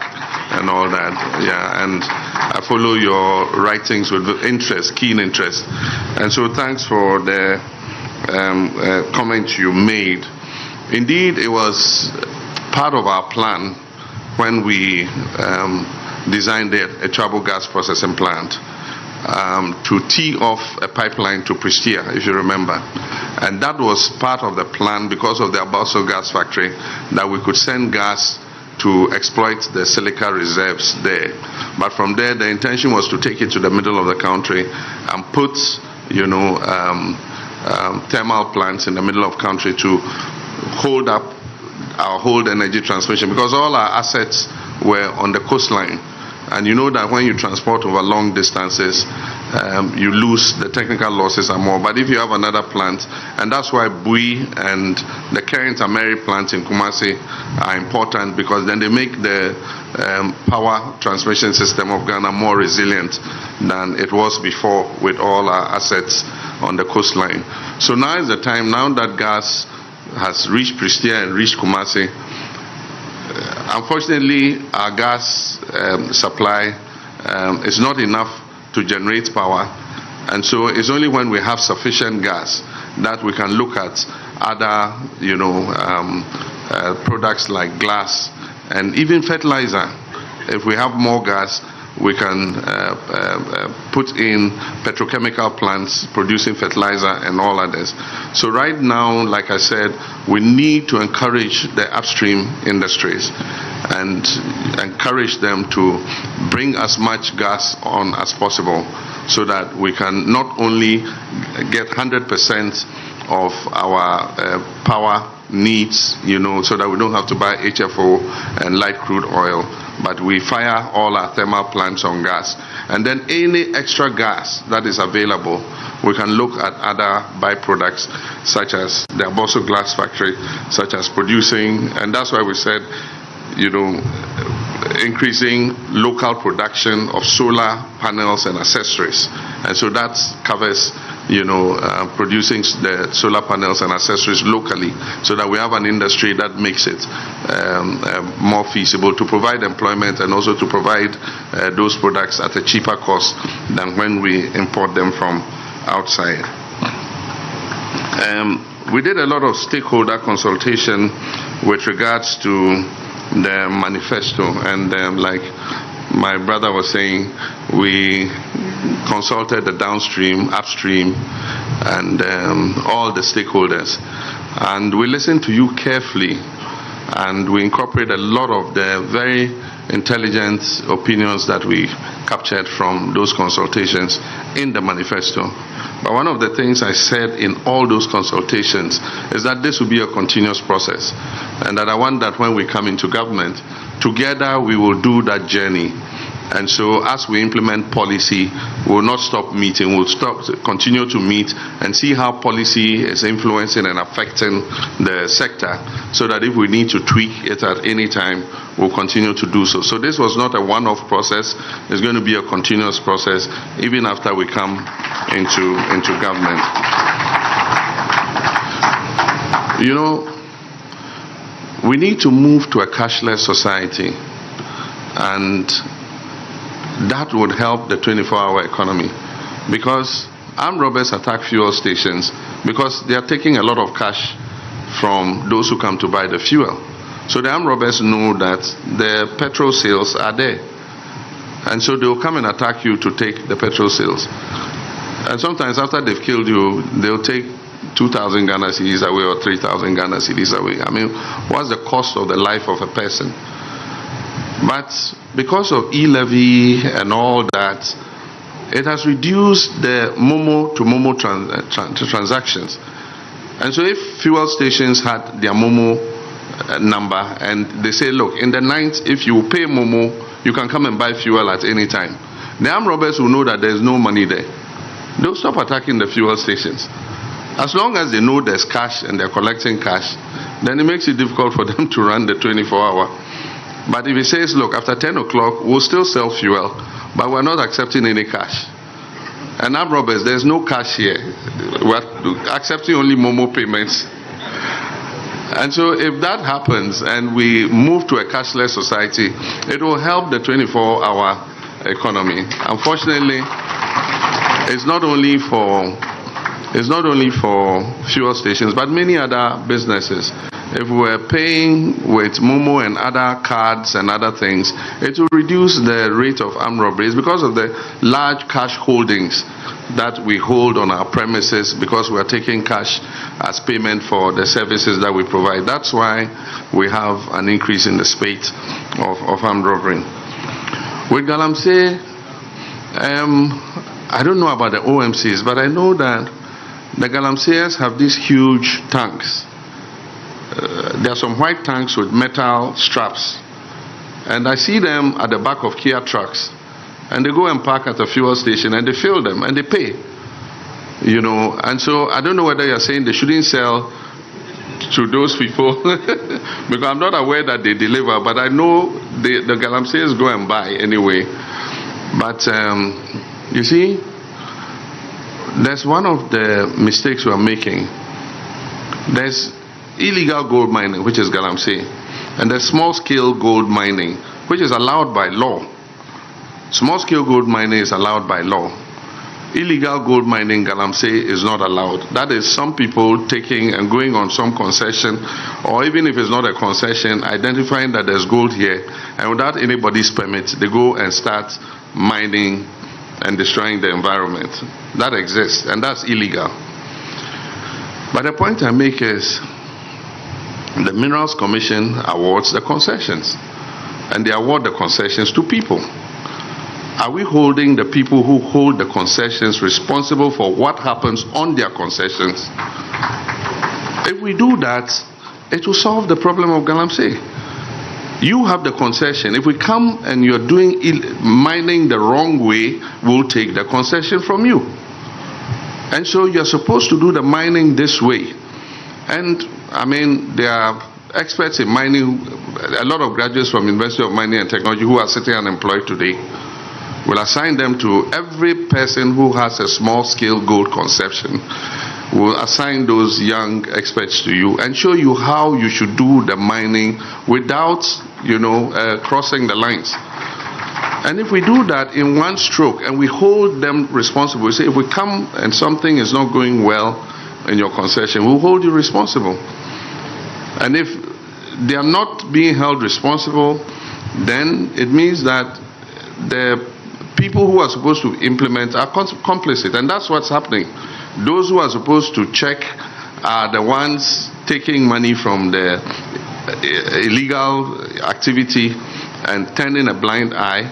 and all that. Yeah, and I follow your writings with interest, keen interest. And so thanks for the comment you made. Indeed, it was part of our plan when we designed a trouble gas processing plant. to tee off a pipeline to Pristia, if you remember. And that was part of the plan because of the Abaso gas factory, that we could send gas to exploit the silica reserves there. But from there, the intention was to take it to the middle of the country and put, thermal plants in the middle of the country to hold up our whole energy transmission, because all our assets were on the coastline. And you know that when you transport over long distances, you lose, the technical losses are more. But if you have another plant, and that's why Bui and the current Ameri plant in Kumasi are important, because then they make the power transmission system of Ghana more resilient than it was before with all our assets on the coastline. So now is the time, now that gas has reached Pristia and reached Kumasi. Unfortunately, our gas supply is not enough to generate power, and so it's only when we have sufficient gas that we can look at other, products like glass and even fertilizer. If we have more gas, we can put in petrochemical plants producing fertilizer and all others. So right now, like I said, we need to encourage the upstream industries and encourage them to bring as much gas on as possible, so that we can not only get 100% of our power needs, so that we don't have to buy HFO and light crude oil, but we fire all our thermal plants on gas. And then any extra gas that is available, we can look at other byproducts, such as the Abaso glass factory, such as producing, and that's why we said, increasing local production of solar panels and accessories. And so that covers, producing the solar panels and accessories locally, so that we have an industry that makes it more feasible to provide employment and also to provide those products at a cheaper cost than when we import them from outside. We did a lot of stakeholder consultation with regards to the manifesto, and like my brother was saying, we consulted the downstream, upstream, and all the stakeholders, and we listened to you carefully, and we incorporate a lot of the very intelligent opinions that we captured from those consultations in the manifesto. But one of the things I said in all those consultations is that this will be a continuous process, and that I want that when we come into government, together we will do that journey. And so as we implement policy, we will not stop meeting, we'll continue to meet and see how policy is influencing and affecting the sector, so that if we need to tweak it at any time, we'll continue to do so. So this was not a one-off process, it's going to be a continuous process even after we come into government. We need to move to a cashless society, and that would help the 24-hour economy, because armed robbers attack fuel stations because they are taking a lot of cash from those who come to buy the fuel. So the armed robbers know that the petrol sales are there, and so they will come and attack you to take the petrol sales. And sometimes after they've killed you, they'll take 2,000 Ghana cedis away or 3,000 Ghana cedis away. I mean, what's the cost of the life of a person? But because of e-levy and all that, it has reduced the Momo to Momo transactions. And so if fuel stations had their Momo number, and they say, look, in the night, if you pay Momo, you can come and buy fuel at any time, the armed robbers will know that there's no money there. They'll stop attacking the fuel stations. As long as they know there's cash and they're collecting cash, then it makes it difficult for them to run the 24-hour. But if he says, look, after 10 o'clock, we'll still sell fuel, but we're not accepting any cash. And armed robbers, there's no cash here. We're accepting only Momo payments. And so if that happens and we move to a cashless society, it will help the 24-hour economy. Unfortunately, it's not only for fuel stations, but many other businesses. If we were paying with Momo and other cards and other things, it will reduce the rate of armed robberies because of the large cash holdings that we hold on our premises, because we are taking cash as payment for the services that we provide. That's why we have an increase in the spate of armed robbery. With Galamsey, I don't know about the OMCs, but I know that the Galamseyers have these huge tanks. There are some white tanks with metal straps, and I see them at the back of Kia trucks, and they go and park at a fuel station and they fill them and they pay, you know. And so I don't know whether you're saying they shouldn't sell to those people because I'm not aware that they deliver, but I know the Galamseyers go and buy anyway. But you see, there's one of the mistakes we are making. There's illegal gold mining, which is Galamsey, and there's small-scale gold mining, which is allowed by law. Small-scale gold mining is allowed by law. Illegal gold mining, Galamsey, is not allowed. That is some people taking and going on some concession, or even if it's not a concession, identifying that there's gold here, and without anybody's permit, they go and start mining and destroying the environment. That exists, and that's illegal. But the point I make is, the Minerals Commission awards the concessions, and they award the concessions to people. Are we holding the people who hold the concessions responsible for what happens on their concessions? If we do that, it will solve the problem of Galamsey. You have the concession. If we come and you're doing mining the wrong way, we'll take the concession from you. And so you're supposed to do the mining this way. And I mean, there are experts in mining, a lot of graduates from University of Mining and Technology who are sitting unemployed today. We'll assign them to every person who has a small-scale gold conception. We'll assign those young experts to you and show you how you should do the mining without, crossing the lines. And if we do that in one stroke and we hold them responsible, we say, if we come and something is not going well in your concession, we'll hold you responsible. And if they are not being held responsible, then it means that the people who are supposed to implement are complicit, and that's what's happening. Those who are supposed to check are the ones taking money from the illegal activity and turning a blind eye,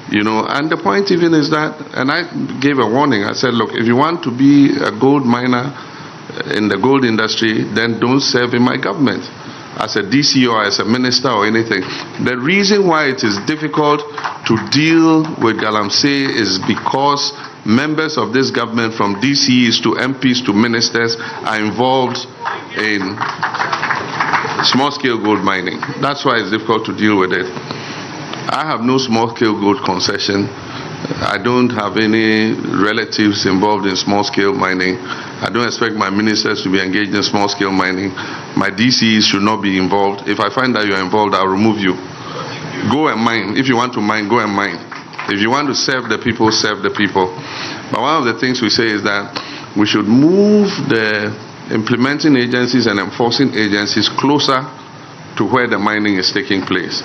and the point even is that, and I gave a warning, I said, look, if you want to be a gold miner in the gold industry, then don't serve in my government as a DC or as a minister or anything. The reason why it is difficult to deal with Galamsey is because members of this government, from DCs to MPs to ministers, are involved in small-scale gold mining. That's why it's difficult to deal with it. I have no small-scale gold concession. I don't have any relatives involved in small-scale mining. I don't expect my ministers to be engaged in small-scale mining. My DCs should not be involved. If I find that you're involved, I'll remove you. Go and mine. If you want to mine, go and mine. If you want to serve the people, serve the people. But one of the things we say is that we should move the implementing agencies and enforcing agencies closer to where the mining is taking place.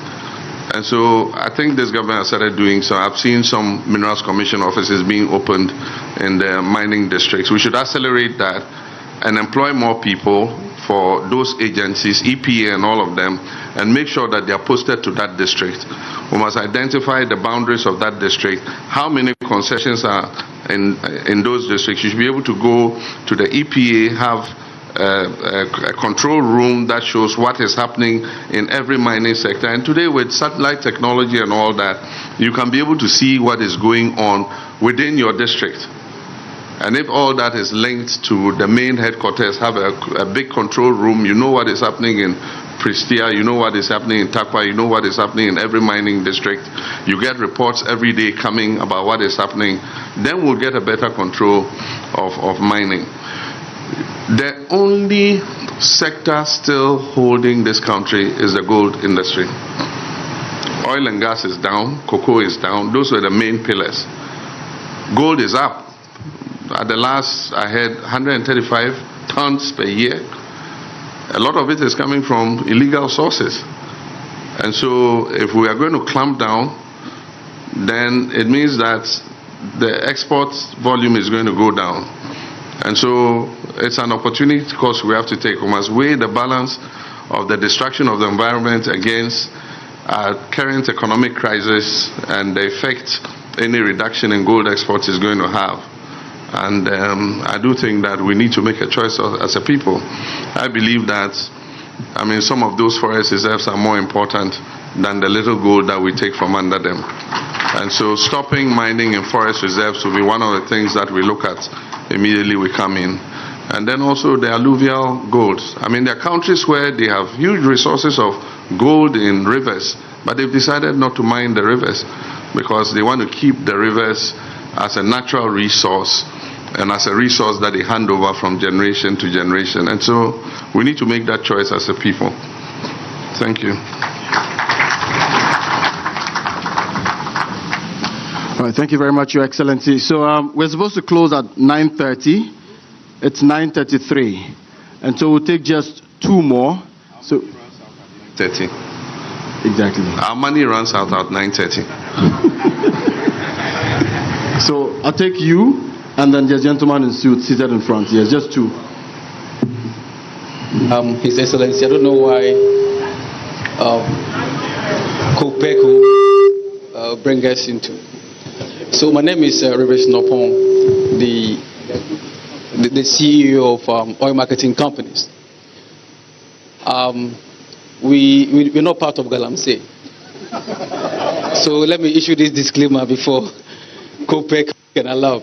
And so I think this government has started doing so. I've seen some Minerals Commission offices being opened in the mining districts. We should accelerate that and employ more people for those agencies, EPA and all of them, and make sure that they are posted to that district. We must identify the boundaries of that district, how many concessions are in those districts. You should be able to go to the EPA, have a control room that shows what is happening in every mining sector. And today, with satellite technology and all that, you can be able to see what is going on within your district. And if all that is linked to the main headquarters, have a big control room, you know what is happening in Prestia, you know what is happening in Takwa, you know what is happening in every mining district. You get reports every day coming about what is happening. Then we'll get a better control of mining. The only sector still holding this country is the gold industry. Oil and gas is down, cocoa is down. Those were the main pillars. Gold is up. At the last, I had 135 tons per year. a lot of it is coming from illegal sources. And so if we are going to clamp down, then it means that the export volume is going to go down. And so it's an opportunity course we have to take. We must weigh the balance of the destruction of the environment against our current economic crisis and the effect any reduction in gold exports is going to have. And I do think that we need to make a choice as a people. I believe that, some of those forest reserves are more important than the little gold that we take from under them. And so stopping mining in forest reserves will be one of the things that we look at immediately we come in. And then also the alluvial gold. There are countries where they have huge resources of gold in rivers, but they've decided not to mine the rivers because they want to keep the rivers as a natural resource and as a resource that they hand over from generation to generation. And so we need to make that choice as a people. Thank you. All right, thank you very much, Your Excellency. So we're supposed to close at 9:30. It's 9:33. And so we'll take just two more. So 30. Exactly. Our money runs out at 9:30. So I'll take you and then the gentleman in suit seated in front. Yes, just two. His Excellency, I don't know why Kopeko bring us into. So my name is Reverend Nopon, the CEO of oil marketing companies. We're not part of Galamsey. So let me issue this disclaimer before Kopek can allow.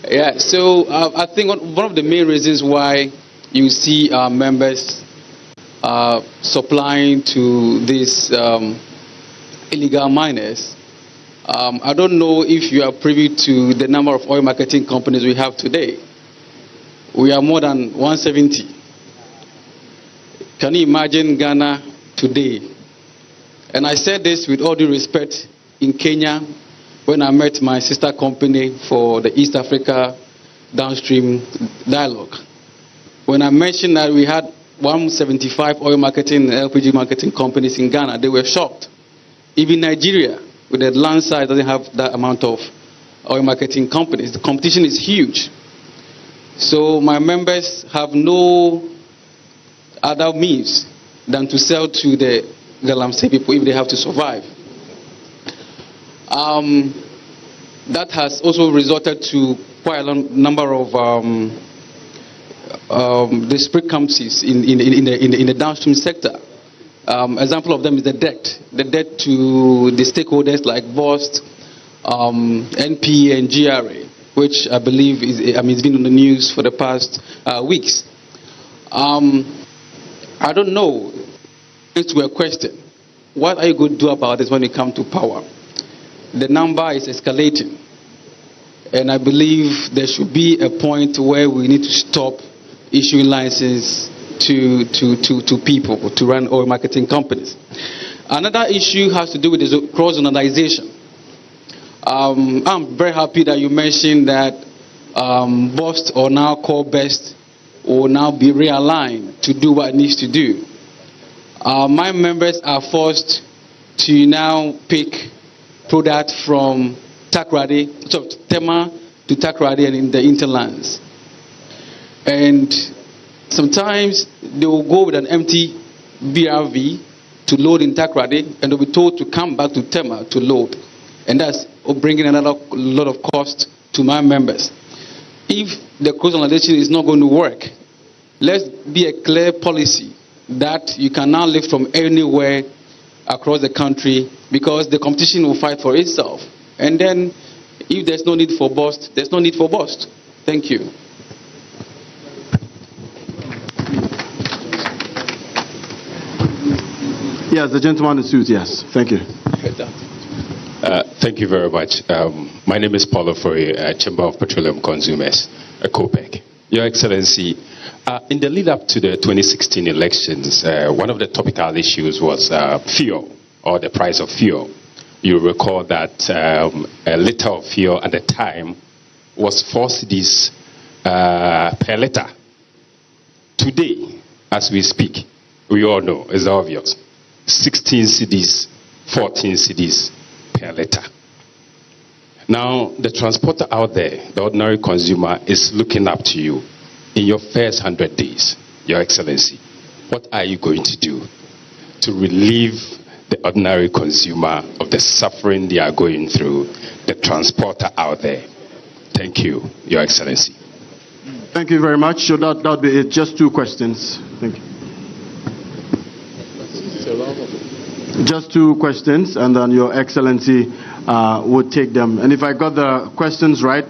Yeah, so I think one of the main reasons why you see our members supplying to these illegal miners, I don't know if you are privy to the number of oil marketing companies we have today. We are more than 170. Can you imagine Ghana today? And I said this with all due respect in Kenya when I met my sister company for the East Africa Downstream Dialogue. When I mentioned that we had 175 oil marketing and LPG marketing companies in Ghana, they were shocked. Even Nigeria, with the land size, doesn't have that amount of oil marketing companies. The competition is huge. So my members have no other means than to sell to the Galamsey people if they have to survive. That has also resulted to quite a number of discrepancies in the downstream sector. Example of them is the debt to the stakeholders like BOST, NP, and GRA, which I believe it's been on the news for the past weeks. I don't know. To a question, what are you going to do about this when it comes to power? The number is escalating, and I believe there should be a point where we need to stop issuing licenses to people to run oil marketing companies. Another issue has to do with cross-zonalization. I'm very happy that you mentioned that BOST, or now called BEST, will now be realigned to do what it needs to do. My members are forced to now pick products from Takrady, so Tema to Takrady and in the interlands. And sometimes they will go with an empty BRV to load in Takrady, and they'll be told to come back to Tema to load. And that's bringing another lot of cost to my members. If the cross-zonalization is not going to work, let's be a clear policy that you can now live from anywhere across the country, because the competition will fight for itself. And then if there's no need for BOST, there's no need for BOST. Thank you. Yes, the gentleman in suit, yes. Thank you. Thank you very much. My name is Paulo Foy, Chamber of Petroleum Consumers, COPEC. Your Excellency, in the lead up to the 2016 elections, one of the topical issues was fuel, or the price of fuel. You recall that a liter of fuel at the time was 4 cedis per liter. Today, as we speak, we all know, it's obvious, 16 cedis, 14 cedis per liter. Now, the transporter out there, the ordinary consumer, is looking up to you in your first 100 days, Your Excellency. What are you going to do to relieve the ordinary consumer of the suffering they are going through, the transporter out there? Thank you, Your Excellency. Thank you very much. So that'll be it. Just 2 questions. Thank you. Just 2 questions, and then Your Excellency would take them. And if I got the questions right,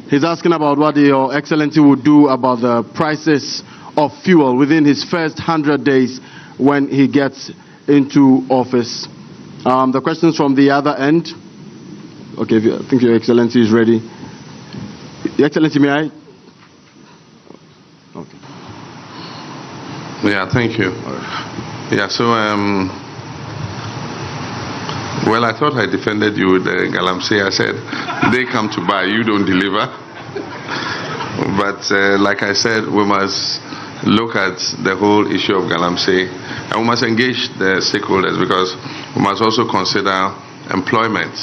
he's asking about what Your Excellency would do about the prices of fuel within his first 100 days when he gets into office. The questions from the other end. Okay, I think Your Excellency is ready. Your Excellency, may I? Okay. Yeah, thank you. Yeah, so, well, I thought I defended you with Galamsey. I said, they come to buy, you don't deliver. But like I said, we must look at the whole issue of Galamsey, and we must engage the stakeholders, because we must also consider employment.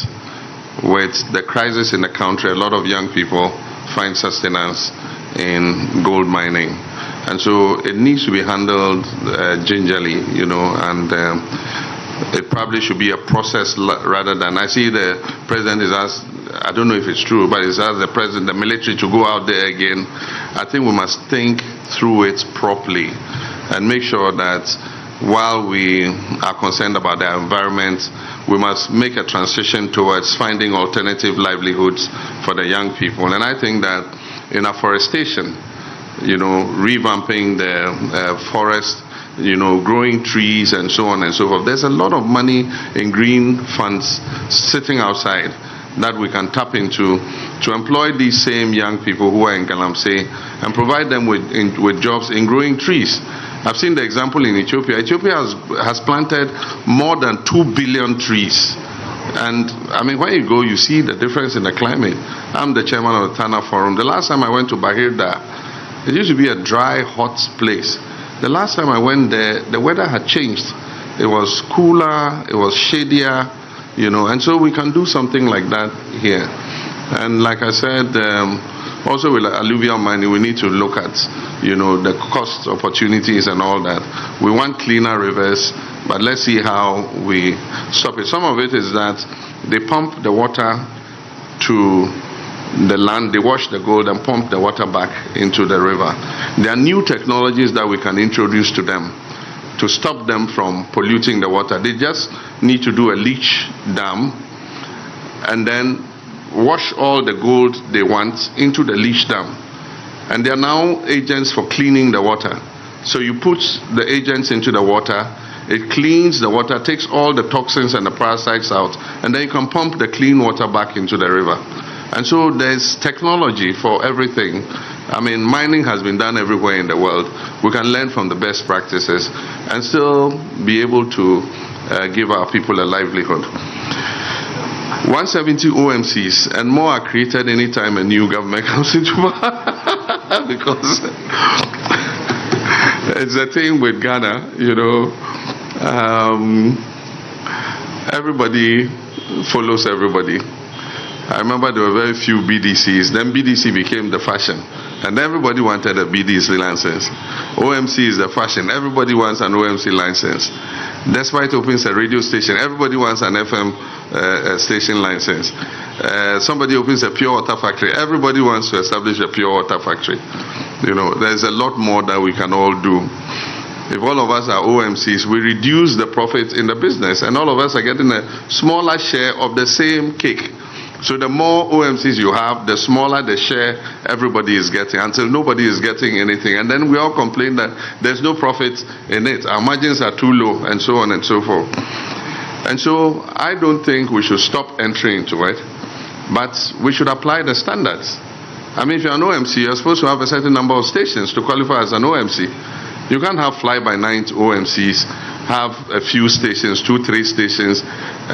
With the crisis in the country, a lot of young people find sustenance in gold mining. And so it needs to be handled gingerly, you know, and it probably should be a process rather than, I see the president is asked, I don't know if it's true, but he's asked the president, the military, to go out there again. I think we must think through it properly and make sure that while we are concerned about the environment, we must make a transition towards finding alternative livelihoods for the young people. And I think that in afforestation, you know, revamping the forest, you know, growing trees and so on and so forth. There's a lot of money in green funds sitting outside that we can tap into to employ these same young people who are in Galamsey and provide them with jobs in growing trees. I've seen the example in Ethiopia. Ethiopia has planted more than 2 billion trees. And I mean, when you go, you see the difference in the climate. I'm the chairman of the Tana Forum. The last time I went to Bahirda, it used to be a dry, hot place. The last time I went there, the weather had changed. It was cooler, it was shadier, you know, and so we can do something like that here. And like I said, also with alluvial mining, we need to look at, you know, the cost opportunities and all that. We want cleaner rivers, but let's see how we stop it. Some of it is that they pump the water to the land, they wash the gold and pump the water back into the river. There are new technologies that we can introduce to them to stop them from polluting the water. They just need to do a leach dam and then wash all the gold they want into the leach dam. And there are now agents for cleaning the water. So you put the agents into the water, it cleans the water, takes all the toxins and the parasites out, and then you can pump the clean water back into the river. And so there's technology for everything. I mean, mining has been done everywhere in the world. We can learn from the best practices and still be able to give our people a livelihood. 170 OMCs and more are created anytime a new government comes into power. Because it's the thing with Ghana, you know, everybody follows everybody. I remember there were very few BDCs. Then BDC became the fashion. And everybody wanted a BDC license. OMC is the fashion. Everybody wants an OMC license. Despite opens a radio station, everybody wants an FM station license. Somebody opens a pure water factory. Everybody wants to establish a pure water factory. You know, there's a lot more that we can all do. If all of us are OMCs, we reduce the profits in the business, and all of us are getting a smaller share of the same cake. So the more OMCs you have, the smaller the share everybody is getting, until nobody is getting anything. And then we all complain that there's no profit in it. Our margins are too low, and so on and so forth. And so I don't think we should stop entering into it, but we should apply the standards. I mean, if you're an OMC, you're supposed to have a certain number of stations to qualify as an OMC. You can't have fly-by-night OMCs, have a few stations, 2-3 stations,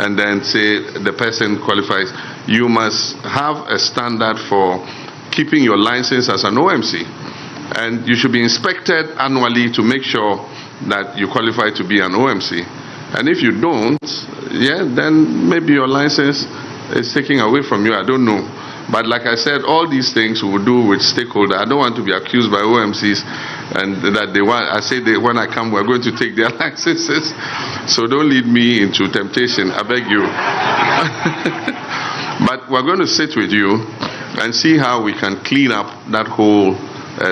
and then say the person qualifies. You must have a standard for keeping your license as an OMC. And you should be inspected annually to make sure that you qualify to be an OMC. And if you don't, then maybe your license is taken away from you. I don't know. But like I said, all these things we will do with stakeholders. I don't want to be accused by OMCs and that they want, I say when I come, we're going to take their licenses. So don't lead me into temptation, I beg you. But we're going to sit with you and see how we can clean up that whole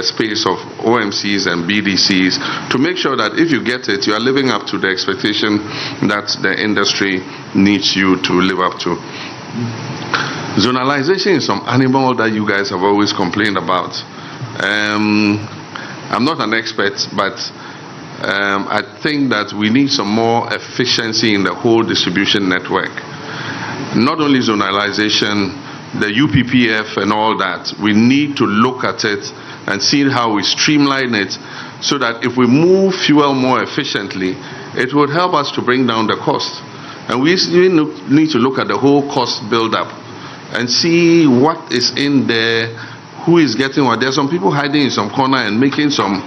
space of OMCs and BDCs to make sure that if you get it, you are living up to the expectation that the industry needs you to live up to. Zonalization is some animal that you guys have always complained about. I'm not an expert, but I think that we need some more efficiency in the whole distribution network. Not only zonalization, the UPPF and all that, we need to look at it and see how we streamline it so that if we move fuel more efficiently, it would help us to bring down the cost. And we need to look at the whole cost build-up and see what is in there, who is getting what. There's some people hiding in some corner and making some,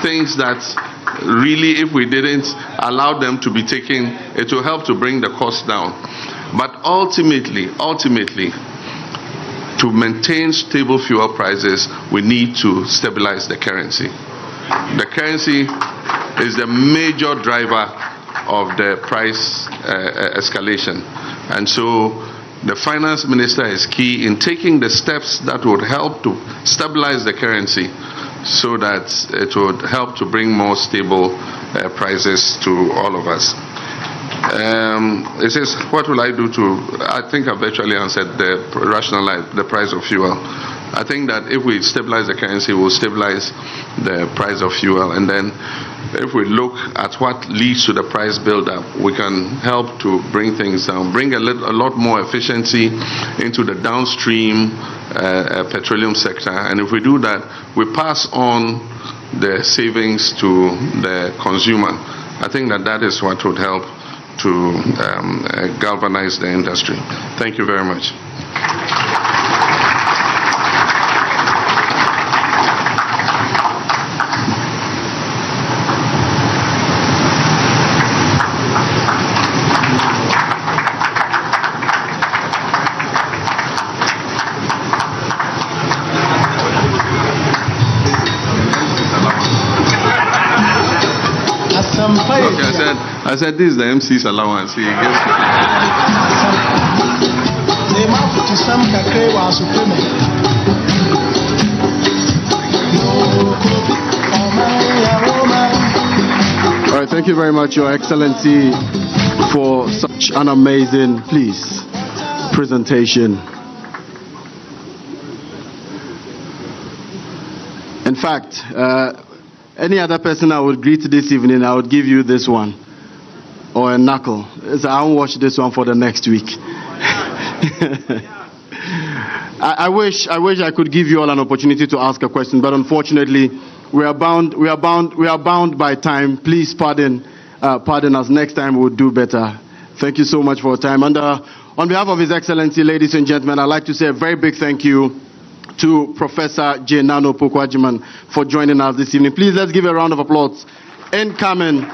things that really, if we didn't allow them to be taken, it will help to bring the cost down. But ultimately, to maintain stable fuel prices, we need to stabilize the currency. The currency is the major driver of the price escalation. And so the finance minister is key in taking the steps that would help to stabilize the currency so that it would help to bring more stable prices to all of us. It says, what will I do to, I think I've virtually answered the rationalize the price of fuel. I think that if we stabilize the currency, we'll stabilize the price of fuel. And then if we look at what leads to the price buildup, we can help to bring things down, bring a lot more efficiency into the downstream petroleum sector. And if we do that, we pass on the savings to the consumer. I think that is what would help to galvanize the industry. Thank you very much. Okay, I said this is the MC's allowance. He gets All right, thank you very much, Your Excellency, for such an amazing, presentation. In fact, any other person I would greet this evening, I would give you this one or a knuckle. So I won't watch this one for the next week. I wish I could give you all an opportunity to ask a question, but unfortunately, we are bound by time. Please pardon us. Next time we'll do better. Thank you so much for your time. And on behalf of His Excellency, ladies and gentlemen, I'd like to say a very big thank you to Professor J. Nano Pokuagyemang for joining us this evening. Please, let's give a round of applause. Incoming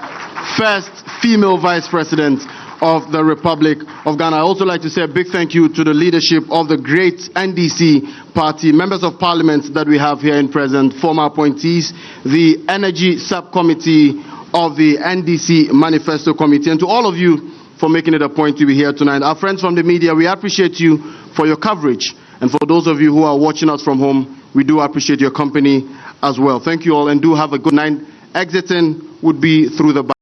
first female Vice President of the Republic of Ghana. I'd also like to say a big thank you to the leadership of the great NDC party, members of parliament that we have here in present, former appointees, the Energy Subcommittee of the NDC Manifesto Committee, and to all of you for making it a point to be here tonight. Our friends from the media, we appreciate you for your coverage. And for those of you who are watching us from home, we do appreciate your company as well. Thank you all and do have a good night. Exiting would be through the back.